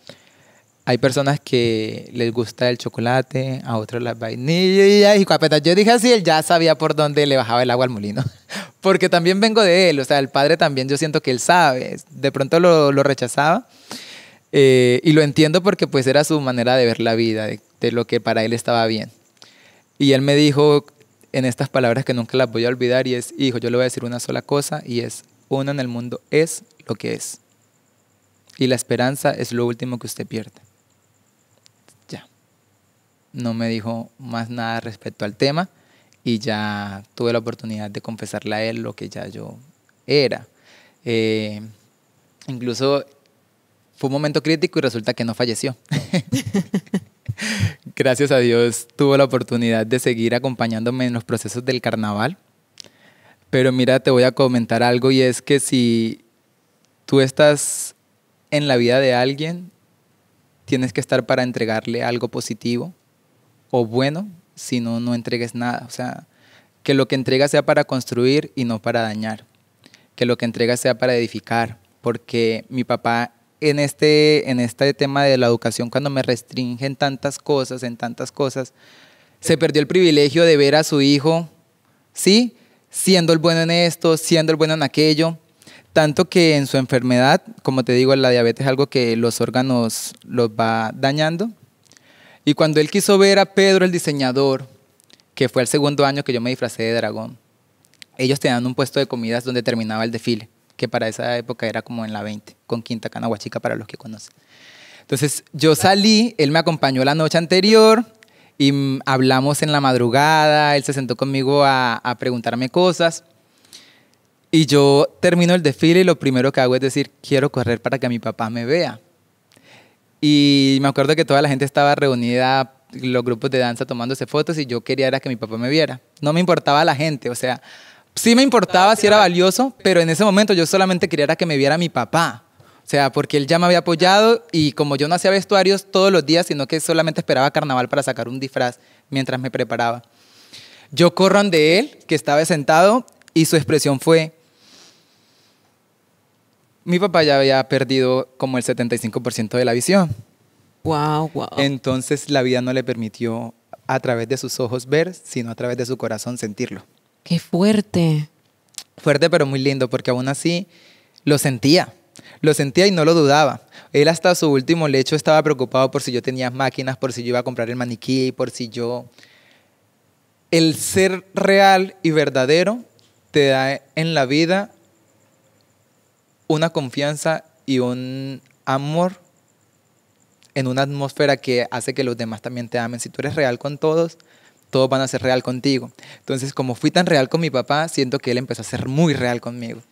hay personas que les gusta el chocolate, a otros las vainillas y apenas yo dije así, él ya sabía por dónde le bajaba el agua al molino. Porque también vengo de él, o sea, el padre también yo siento que él sabe, de pronto lo rechazaba. Y lo entiendo porque pues era su manera de ver la vida, de lo que para él estaba bien. Y él me dijo en estas palabras que nunca las voy a olvidar y es, hijo, yo le voy a decir una sola cosa y es, uno en el mundo es lo que es. Y la esperanza es lo último que usted pierde. Ya. No me dijo más nada respecto al tema y ya tuve la oportunidad de confesarle a él lo que ya yo era. Incluso fue un momento crítico y resulta que no falleció. Gracias a Dios tuvo la oportunidad de seguir acompañándome en los procesos del carnaval. Pero mira, te voy a comentar algo y es que si tú estás en la vida de alguien, tienes que estar para entregarle algo positivo o bueno, si no, no entregues nada. O sea, que lo que entregas sea para construir y no para dañar. Que lo que entregas sea para edificar. Porque mi papá en este tema de la educación, cuando me restringen en tantas cosas, se perdió el privilegio de ver a su hijo, ¿sí?, siendo el bueno en esto, siendo el bueno en aquello. Tanto que en su enfermedad, como te digo, la diabetes es algo que los órganos los va dañando. Y cuando él quiso ver a Pedro, el diseñador, que fue el segundo año que yo me disfracé de dragón, ellos tenían un puesto de comidas donde terminaba el desfile, que para esa época era como en la 20, con Quinta Cana Huachica para los que conocen. Entonces yo salí, él me acompañó la noche anterior y hablamos en la madrugada, él se sentó conmigo a preguntarme cosas. Y yo termino el desfile y lo primero que hago es decir, quiero correr para que mi papá me vea. Y me acuerdo que toda la gente estaba reunida, los grupos de danza tomándose fotos y yo quería era que mi papá me viera. No me importaba la gente, o sea, sí me importaba si era valioso, pero en ese momento yo solamente quería era que me viera mi papá. O sea, porque él ya me había apoyado y como yo no hacía vestuarios todos los días, sino que solamente esperaba carnaval para sacar un disfraz mientras me preparaba. Yo corro ante él, que estaba sentado, y su expresión fue... Mi papá ya había perdido como el 75% de la visión. Wow, wow. Entonces la vida no le permitió a través de sus ojos ver, sino a través de su corazón sentirlo. Qué fuerte. Fuerte pero muy lindo porque aún así lo sentía y no lo dudaba. Él hasta su último lecho estaba preocupado por si yo tenía máquinas, por si yo iba a comprar el maniquí, por si yo... El ser real y verdadero te da en la vida una confianza y un amor en una atmósfera que hace que los demás también te amen. Si tú eres real con todos, todos van a ser real contigo. Entonces, como fui tan real con mi papá, siento que él empezó a ser muy real conmigo.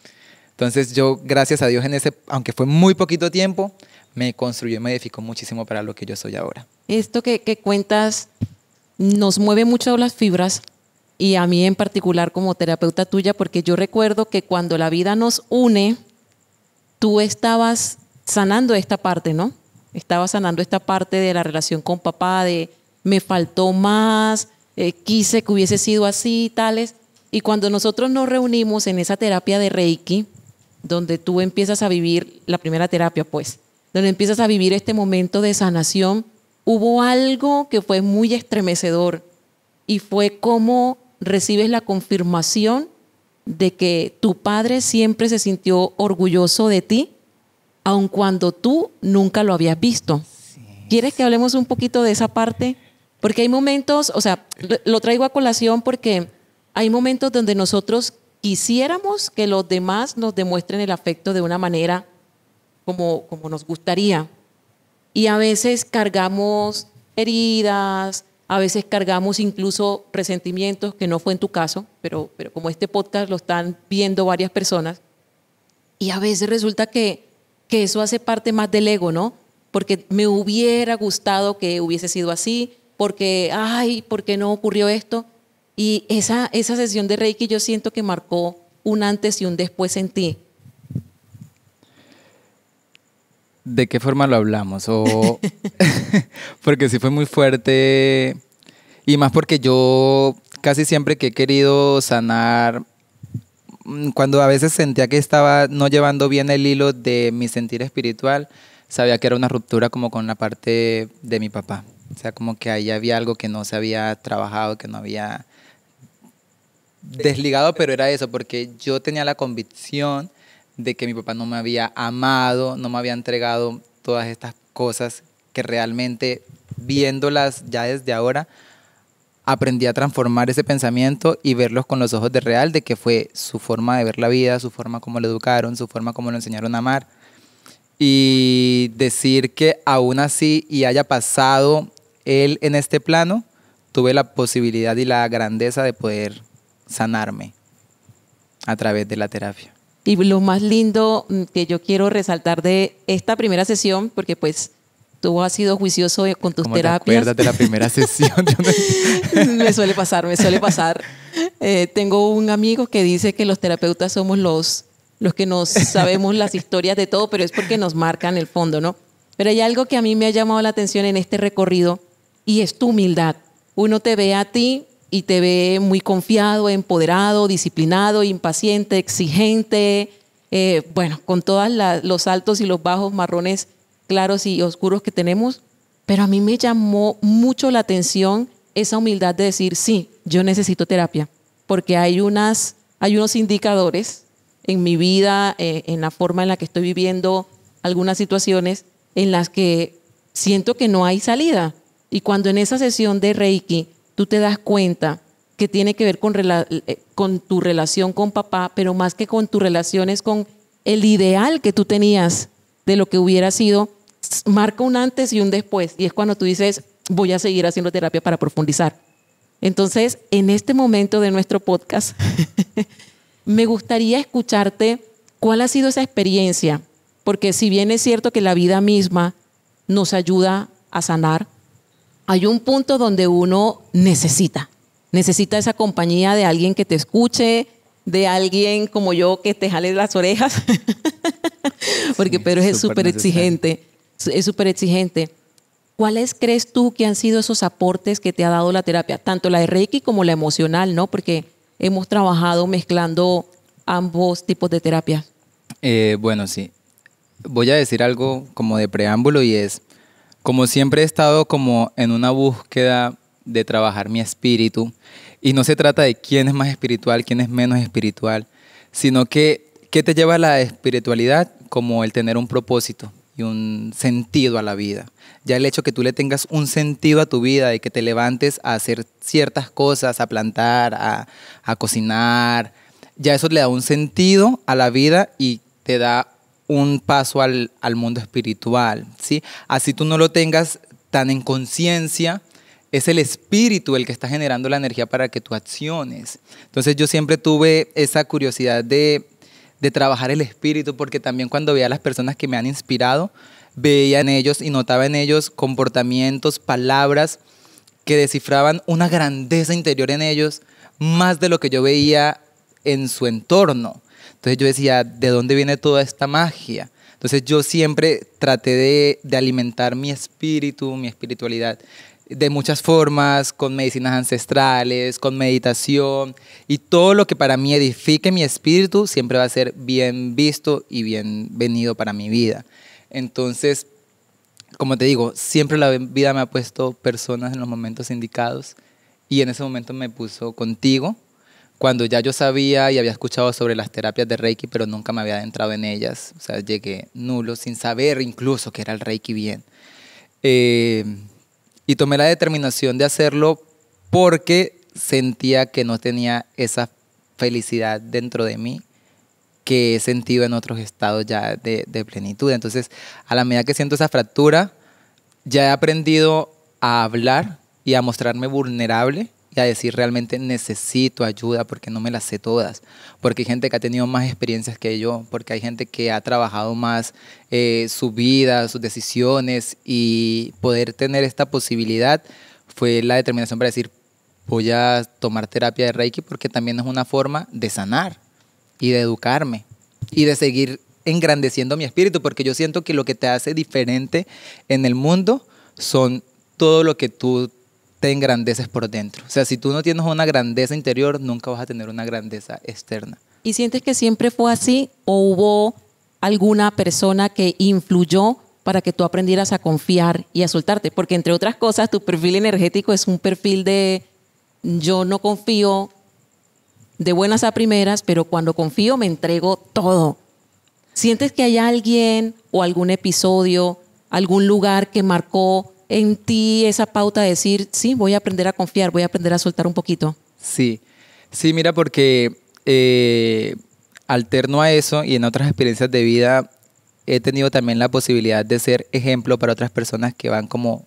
Entonces, yo, gracias a Dios, aunque fue muy poquito tiempo, me construyó y me edificó muchísimo para lo que yo soy ahora. Esto que cuentas nos mueve mucho las fibras y a mí en particular como terapeuta tuya, porque yo recuerdo que cuando la vida nos une, tú estabas sanando esta parte, ¿no? Estabas sanando esta parte de la relación con papá, de me faltó más, quise que hubiese sido así, tales. Y cuando nosotros nos reunimos en esa terapia de Reiki, donde tú empiezas a vivir, la primera terapia pues, donde empiezas a vivir este momento de sanación, hubo algo que fue muy estremecedor y fue cómo recibes la confirmación de que tu padre siempre se sintió orgulloso de ti, aun cuando tú nunca lo habías visto. Sí. ¿Quieres que hablemos un poquito de esa parte? Porque hay momentos, o sea, lo traigo a colación porque hay momentos donde nosotros quisiéramos que los demás nos demuestren el afecto de una manera como nos gustaría. Y a veces cargamos heridas, a veces cargamos incluso resentimientos, que no fue en tu caso, pero como este podcast lo están viendo varias personas, y a veces resulta que eso hace parte más del ego, ¿no? Porque me hubiera gustado que hubiese sido así, porque, ay, ¿por qué no ocurrió esto? Y esa sesión de Reiki yo siento que marcó un antes y un después en ti. ¿De qué forma lo hablamos? Porque sí fue muy fuerte y más porque yo casi siempre que he querido sanar, cuando a veces sentía que estaba no llevando bien el hilo de mi sentir espiritual, sabía que era una ruptura como con la parte de mi papá. O sea, como que ahí había algo que no se había trabajado, que no había desligado, pero era eso, porque yo tenía la convicción de que mi papá no me había amado, no me había entregado todas estas cosas que realmente, viéndolas ya desde ahora, aprendí a transformar ese pensamiento y verlos con los ojos de real, de que fue su forma de ver la vida, su forma como lo educaron, su forma como lo enseñaron a amar. Y decir que aún así y haya pasado él en este plano, tuve la posibilidad y la grandeza de poder sanarme a través de la terapia. Y lo más lindo que yo quiero resaltar de esta primera sesión, porque pues tú has sido juicioso con tus terapias. ¿Te acuerdas de la primera sesión? Me suele pasar. Tengo un amigo que dice que los terapeutas somos los que nos sabemos las historias de todo, pero es porque nos marcan el fondo, ¿no? Pero hay algo que a mí me ha llamado la atención en este recorrido y es tu humildad. Uno te ve a ti y te ve muy confiado, empoderado, disciplinado, impaciente, exigente, con todos los altos y los bajos, marrones claros y oscuros que tenemos, pero a mí me llamó mucho la atención esa humildad de decir, sí, yo necesito terapia, porque hay unos indicadores en mi vida, en la forma en la que estoy viviendo algunas situaciones en las que siento que no hay salida. Y cuando en esa sesión de Reiki tú te das cuenta que tiene que ver con tu relación con papá, pero más que con tu relación es con el ideal que tú tenías de lo que hubiera sido, marca un antes y un después. Y es cuando tú dices, voy a seguir haciendo terapia para profundizar. Entonces, en este momento de nuestro podcast, me gustaría escucharte cuál ha sido esa experiencia. Porque si bien es cierto que la vida misma nos ayuda a sanar, hay un punto donde uno necesita esa compañía de alguien que te escuche, de alguien como yo que te jale las orejas, porque Pedro es súper exigente, ¿Cuáles crees tú que han sido esos aportes que te ha dado la terapia? Tanto la de Reiki como la emocional, ¿no? Porque hemos trabajado mezclando ambos tipos de terapia. Bueno, sí. Voy a decir algo como de preámbulo y es, como siempre he estado como en una búsqueda de trabajar mi espíritu, y no se trata de quién es más espiritual, quién es menos espiritual, sino que ¿qué te lleva a la espiritualidad? Como el tener un propósito y un sentido a la vida. Ya el hecho que tú le tengas un sentido a tu vida, de que te levantes a hacer ciertas cosas, a plantar, a cocinar, ya eso le da un sentido a la vida y te da un paso al mundo espiritual, ¿sí? Así tú no lo tengas tan en conciencia, es el espíritu el que está generando la energía para que tú acciones. Entonces yo siempre tuve esa curiosidad de trabajar el espíritu, porque también cuando veía a las personas que me han inspirado, veía en ellos y notaba en ellos comportamientos, palabras que descifraban una grandeza interior en ellos, más de lo que yo veía en su entorno. Entonces yo decía, ¿de dónde viene toda esta magia? Entonces yo siempre traté de alimentar mi espíritu, mi espiritualidad, de muchas formas, con medicinas ancestrales, con meditación, y todo lo que para mí edifique mi espíritu siempre va a ser bien visto y bienvenido para mi vida. Entonces, como te digo, siempre la vida me ha puesto personas en los momentos indicados, y en ese momento me puso contigo, cuando ya yo sabía y había escuchado sobre las terapias de Reiki, pero nunca me había adentrado en ellas. O sea, llegué nulo, sin saber incluso que era el Reiki bien. Y tomé la determinación de hacerlo porque sentía que no tenía esa felicidad dentro de mí que he sentido en otros estados ya de plenitud. Entonces, a la medida que siento esa fractura, ya he aprendido a hablar y a mostrarme vulnerable y a decir realmente necesito ayuda porque no me las sé todas, porque hay gente que ha tenido más experiencias que yo, porque hay gente que ha trabajado más su vida, sus decisiones, y poder tener esta posibilidad fue la determinación para decir voy a tomar terapia de Reiki, porque también es una forma de sanar y de educarme y de seguir engrandeciendo mi espíritu, porque yo siento que lo que te hace diferente en el mundo son todo lo que tú te engrandeces por dentro. O sea, si tú no tienes una grandeza interior, nunca vas a tener una grandeza externa. ¿Y sientes que siempre fue así o hubo alguna persona que influyó para que tú aprendieras a confiar y a soltarte? Porque entre otras cosas, tu perfil energético es un perfil de yo no confío de buenas a primeras, pero cuando confío me entrego todo. ¿Sientes que hay alguien o algún episodio algún lugar que marcó en ti esa pauta de decir, sí, voy a aprender a confiar, voy a aprender a soltar un poquito? Sí, sí, mira, porque alterno a eso y en otras experiencias de vida he tenido también la posibilidad de ser ejemplo para otras personas que van como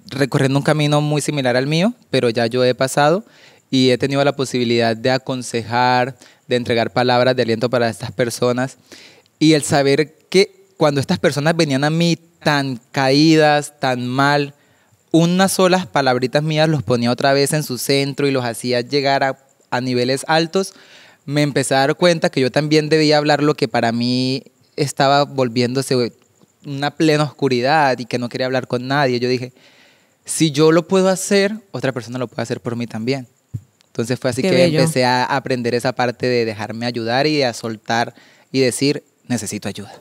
recorriendo un camino muy similar al mío, pero ya yo he pasado y he tenido la posibilidad de aconsejar, de entregar palabras de aliento para estas personas y el saber que cuando estas personas venían a mí tan caídas, tan mal, unas solas palabritas mías los ponía otra vez en su centro y los hacía llegar a niveles altos, me empecé a dar cuenta que yo también debía hablar lo que para mí estaba volviéndose una plena oscuridad y que no quería hablar con nadie. Yo dije, si yo lo puedo hacer, otra persona lo puede hacer por mí también. Entonces fue así Qué que bello. empecé a aprender esa parte de dejarme ayudar y a soltar y decir, necesito ayuda.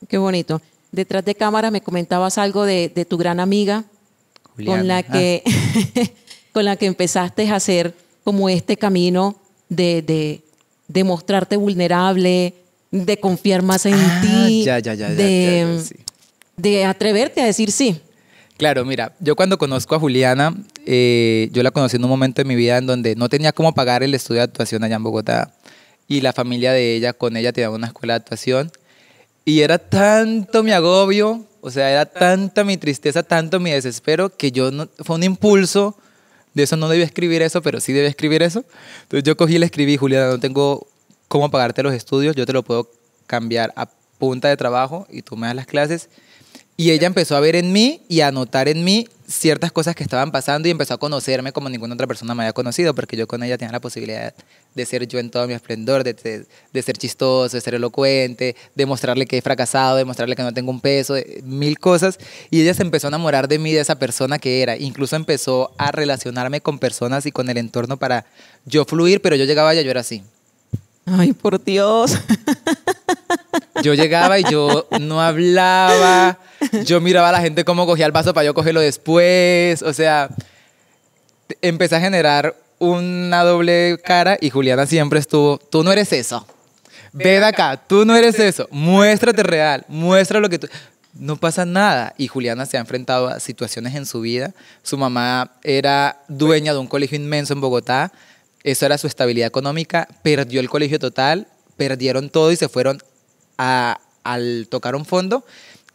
Qué bonito. Detrás de cámara me comentabas algo de tu gran amiga con la Juliana. que, con la que empezaste a hacer como este camino de mostrarte vulnerable, de confiar más en ti, Ya, sí. de atreverte a decir sí. Claro, mira, yo cuando conozco a Juliana, yo la conocí en un momento de mi vida en donde no tenía cómo pagar el estudio de actuación allá en Bogotá y la familia de ella, con ella tenía una escuela de actuación y era tanto mi agobio, o sea, era tanta mi tristeza, tanto mi desespero que fue un impulso, de eso no debía escribir eso, pero sí debía escribir eso. Entonces yo cogí y le escribí, Juliana, no tengo cómo pagarte los estudios, yo te lo puedo cambiar a punta de trabajo y tú me das las clases. Y ella empezó a ver en mí y a notar en mí ciertas cosas que estaban pasando y empezó a conocerme como ninguna otra persona me había conocido, porque yo con ella tenía la posibilidad de ser yo en todo mi esplendor, de ser chistoso, de ser elocuente, de mostrarle que he fracasado, de mostrarle que no tengo un peso, mil cosas. Y ella se empezó a enamorar de mí, de esa persona que era. Incluso empezó a relacionarme con personas y con el entorno para yo fluir, pero yo llegaba y yo era así. Ay, por Dios. Yo llegaba y yo no hablaba, yo miraba a la gente cómo cogía el vaso para yo cogerlo después, o sea, empecé a generar una doble cara y Juliana siempre estuvo, tú no eres eso, ve de acá, tú no eres eso, muéstrate real, muestra lo que tú... No pasa nada. Y Juliana se ha enfrentado a situaciones en su vida. Su mamá era dueña de un colegio inmenso en Bogotá, eso era su estabilidad económica, perdió el colegio total, perdieron todo y se fueron al tocar un fondo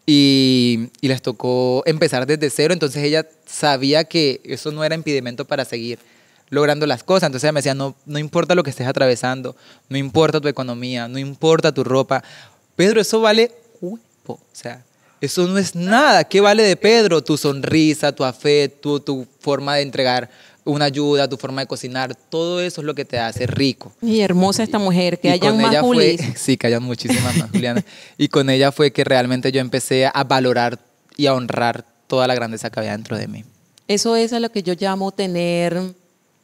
y les tocó empezar desde cero. Entonces ella sabía que eso no era impedimento para seguir logrando las cosas. Entonces ella me decía, no, no importa lo que estés atravesando, no importa tu economía, no importa tu ropa. Pedro, eso vale huevo. O sea, eso no es nada. ¿Qué vale de Pedro? Tu sonrisa, tu afecto, tu forma de entregar una ayuda, tu forma de cocinar, todo eso es lo que te hace rico. Y hermosa esta mujer, que Y hayan con más ella Julis. sí, que hayan muchísimas más, Juliana. Y con ella fue que realmente yo empecé a valorar y a honrar toda la grandeza que había dentro de mí. Eso es a lo que yo llamo tener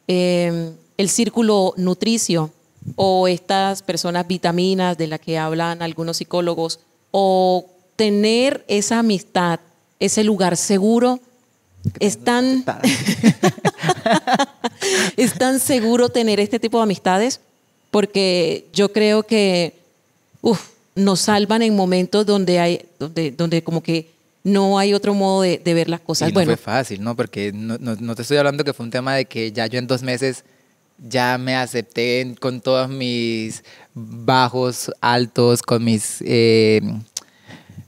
el círculo nutricio o estas personas vitaminas de las que hablan algunos psicólogos, o tener esa amistad, ese lugar seguro. Es tan seguro tener este tipo de amistades, porque yo creo que nos salvan en momentos donde como que no hay otro modo de ver las cosas. Y no fue fácil, ¿no? Porque no te estoy hablando que fue un tema de que ya yo en 2 meses ya me acepté con todos mis bajos, altos, con mis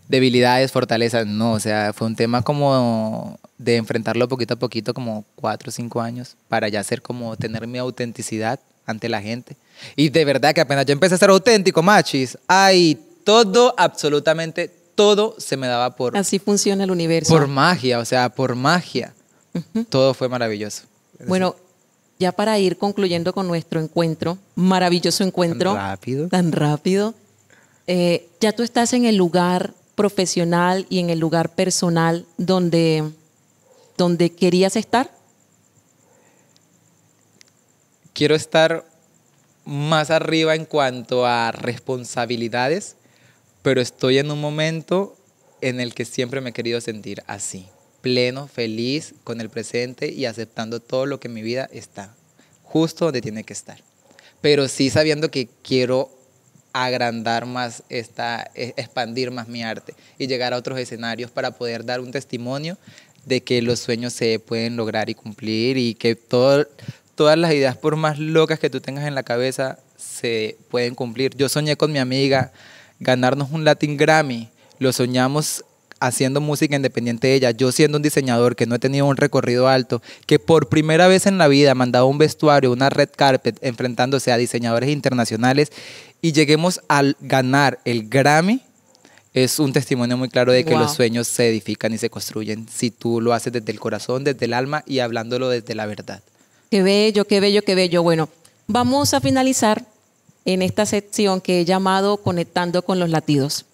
debilidades, fortalezas. No, o sea, fue un tema como de enfrentarlo poquito a poquito, como 4 o 5 años, para ya ser como tener mi autenticidad ante la gente. Y de verdad que apenas yo empecé a ser auténtico, machis, ay, todo, absolutamente todo se me daba por... Así funciona el universo. Por magia, o sea, por magia. Todo fue maravilloso. Bueno, ya para ir concluyendo con nuestro encuentro, maravilloso encuentro. Tan rápido. Tan rápido. Ya tú estás en el lugar profesional y en el lugar personal donde querías estar. Quiero estar más arriba en cuanto a responsabilidades, pero estoy en un momento en el que siempre me he querido sentir así, pleno, feliz con el presente y aceptando todo lo que en mi vida está, justo donde tiene que estar. Pero sí sabiendo que quiero agrandar más expandir más mi arte y llegar a otros escenarios para poder dar un testimonio de que los sueños se pueden lograr y cumplir y que todas las ideas, por más locas que tú tengas en la cabeza, se pueden cumplir. Yo soñé con mi amiga ganarnos un Latin Grammy, lo soñamos haciendo música independiente de ella, yo siendo un diseñador que no he tenido un recorrido alto, que por primera vez en la vida mandaba un vestuario, una red carpet, enfrentándose a diseñadores internacionales y lleguemos a ganar el Grammy, es un testimonio muy claro de que los sueños se edifican y se construyen si tú lo haces desde el corazón, desde el alma y hablándolo desde la verdad. Qué bello, qué bello, qué bello. Bueno, vamos a finalizar en esta sección que he llamado Conectando con los Latidos.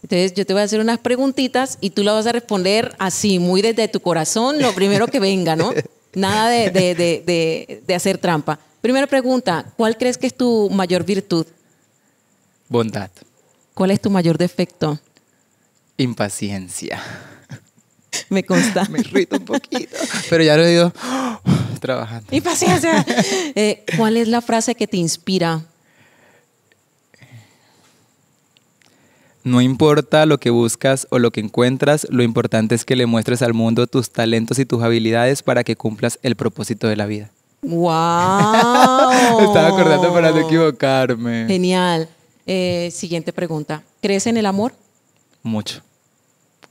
Entonces yo te voy a hacer unas preguntitas y tú las vas a responder así, muy desde tu corazón, lo primero que venga, ¿no? Nada de hacer trampa. Primera pregunta, ¿cuál crees que es tu mayor virtud? Bondad. ¿Cuál es tu mayor defecto? Impaciencia. Me consta. Me irrita un poquito, pero ya lo he ido trabajando. Impaciencia. ¿Cuál es la frase que te inspira? No importa lo que buscas o lo que encuentras, lo importante es que le muestres al mundo tus talentos y tus habilidades para que cumplas el propósito de la vida. ¡Wow! Me estaba acordando para no equivocarme. Genial. Siguiente pregunta. ¿Crees en el amor? Mucho.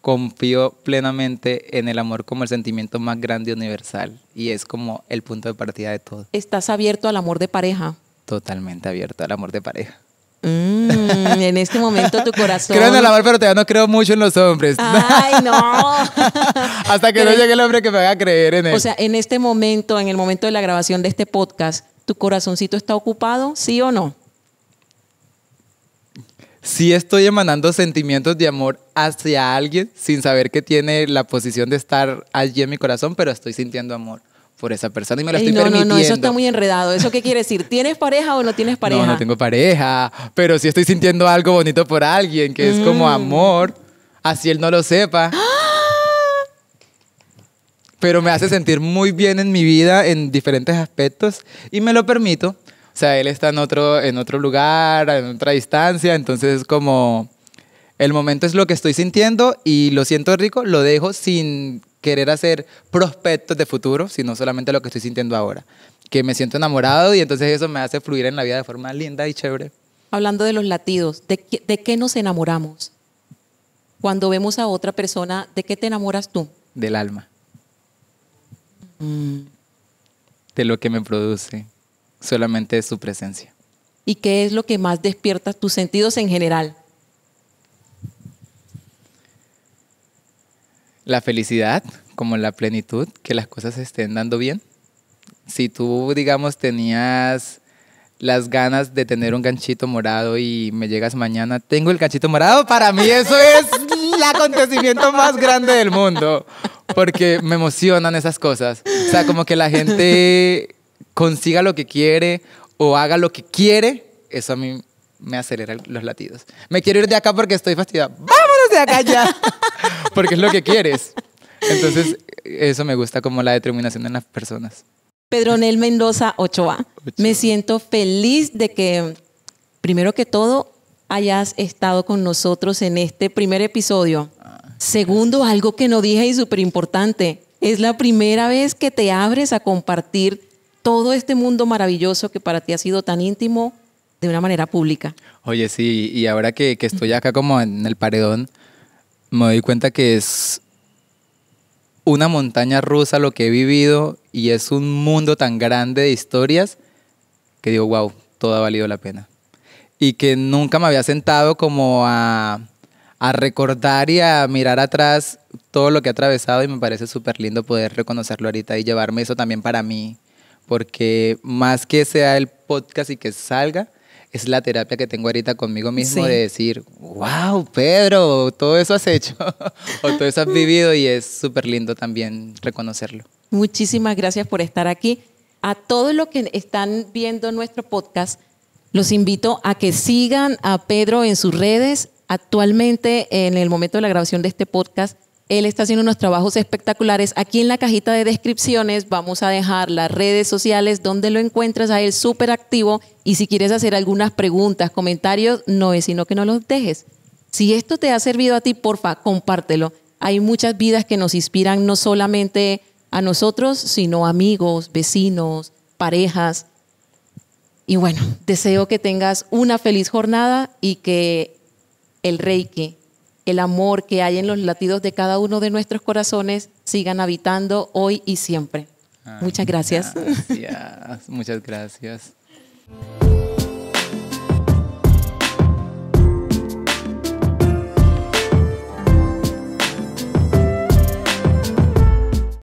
Confío plenamente en el amor como el sentimiento más grande y universal. Y es como el punto de partida de todo. ¿Estás abierto al amor de pareja? Totalmente abierto al amor de pareja. En este momento tu corazón... Creo en el amor, pero todavía no creo mucho en los hombres. ¡Ay, no! Hasta que no llegue el hombre que me haga creer en él. O sea, en este momento, en el momento de la grabación de este podcast, ¿tu corazoncito está ocupado? ¿Sí o no? Sí estoy emanando sentimientos de amor hacia alguien sin saber que tiene la posición de estar allí en mi corazón, pero estoy sintiendo amor por esa persona y me lo estoy permitiendo. No, eso está muy enredado. ¿Eso qué quiere decir? ¿Tienes pareja o no tienes pareja? No tengo pareja, pero sí estoy sintiendo algo bonito por alguien, que es como amor, así él no lo sepa. Pero me hace sentir muy bien en mi vida en diferentes aspectos y me lo permito. O sea, él está en otro lugar, en otra distancia, entonces es como el momento es lo que estoy sintiendo y lo siento rico, lo dejo sin querer hacer prospectos de futuro, sino solamente lo que estoy sintiendo ahora. Que me siento enamorado y entonces eso me hace fluir en la vida de forma linda y chévere. Hablando de los latidos, ¿de qué nos enamoramos? Cuando vemos a otra persona, ¿de qué te enamoras tú? Del alma. De lo que me produce. Solamente su presencia. ¿Y qué es lo que más despierta tus sentidos en general? La felicidad, como la plenitud, que las cosas se estén dando bien. Si tú, digamos, tenías las ganas de tener un ganchito morado y me llegas mañana, tengo el ganchito morado, para mí eso es el acontecimiento más grande del mundo, porque me emocionan esas cosas. O sea, como que la gente consiga lo que quiere o haga lo que quiere, eso a mí me acelera los latidos. Me quiero ir de acá porque estoy fastidiada. ¡Vámonos de acá ya! Porque es lo que quieres. Entonces, eso me gusta como la determinación en las personas. Pedronel Mendoza Ochoa. Me siento feliz de que, primero que todo, hayas estado con nosotros en este primer episodio. Segundo, algo que no dije y súper importante, es la primera vez que te abres a compartir todo este mundo maravilloso que para ti ha sido tan íntimo de una manera pública. Oye, sí, y ahora que estoy acá como en el paredón, me doy cuenta que es una montaña rusa lo que he vivido y es un mundo tan grande de historias que digo, wow, todo ha valido la pena. Y que nunca me había sentado como a recordar y a mirar atrás todo lo que he atravesado y me parece súper lindo poder reconocerlo ahorita y llevarme eso también para mí. Porque más que sea el podcast y que salga, es la terapia que tengo ahorita conmigo mismo de decir, wow, Pedro, todo eso has hecho o todo eso has vivido y es súper lindo también reconocerlo. Muchísimas gracias por estar aquí. A todos los que están viendo nuestro podcast, los invito a que sigan a Pedro en sus redes. Actualmente, en el momento de la grabación de este podcast, Él está haciendo unos trabajos espectaculares. Aquí en la cajita de descripciones vamos a dejar las redes sociales donde lo encuentras a él súper activo. Y si quieres hacer algunas preguntas, comentarios, no es sino que no los dejes. Si esto te ha servido a ti, porfa, compártelo. Hay muchas vidas que nos inspiran no solamente a nosotros, sino amigos, vecinos, parejas. Y bueno, deseo que tengas una feliz jornada y que el Reiki, el amor que hay en los latidos de cada uno de nuestros corazones sigan habitando hoy y siempre. Muchas gracias. Muchas gracias.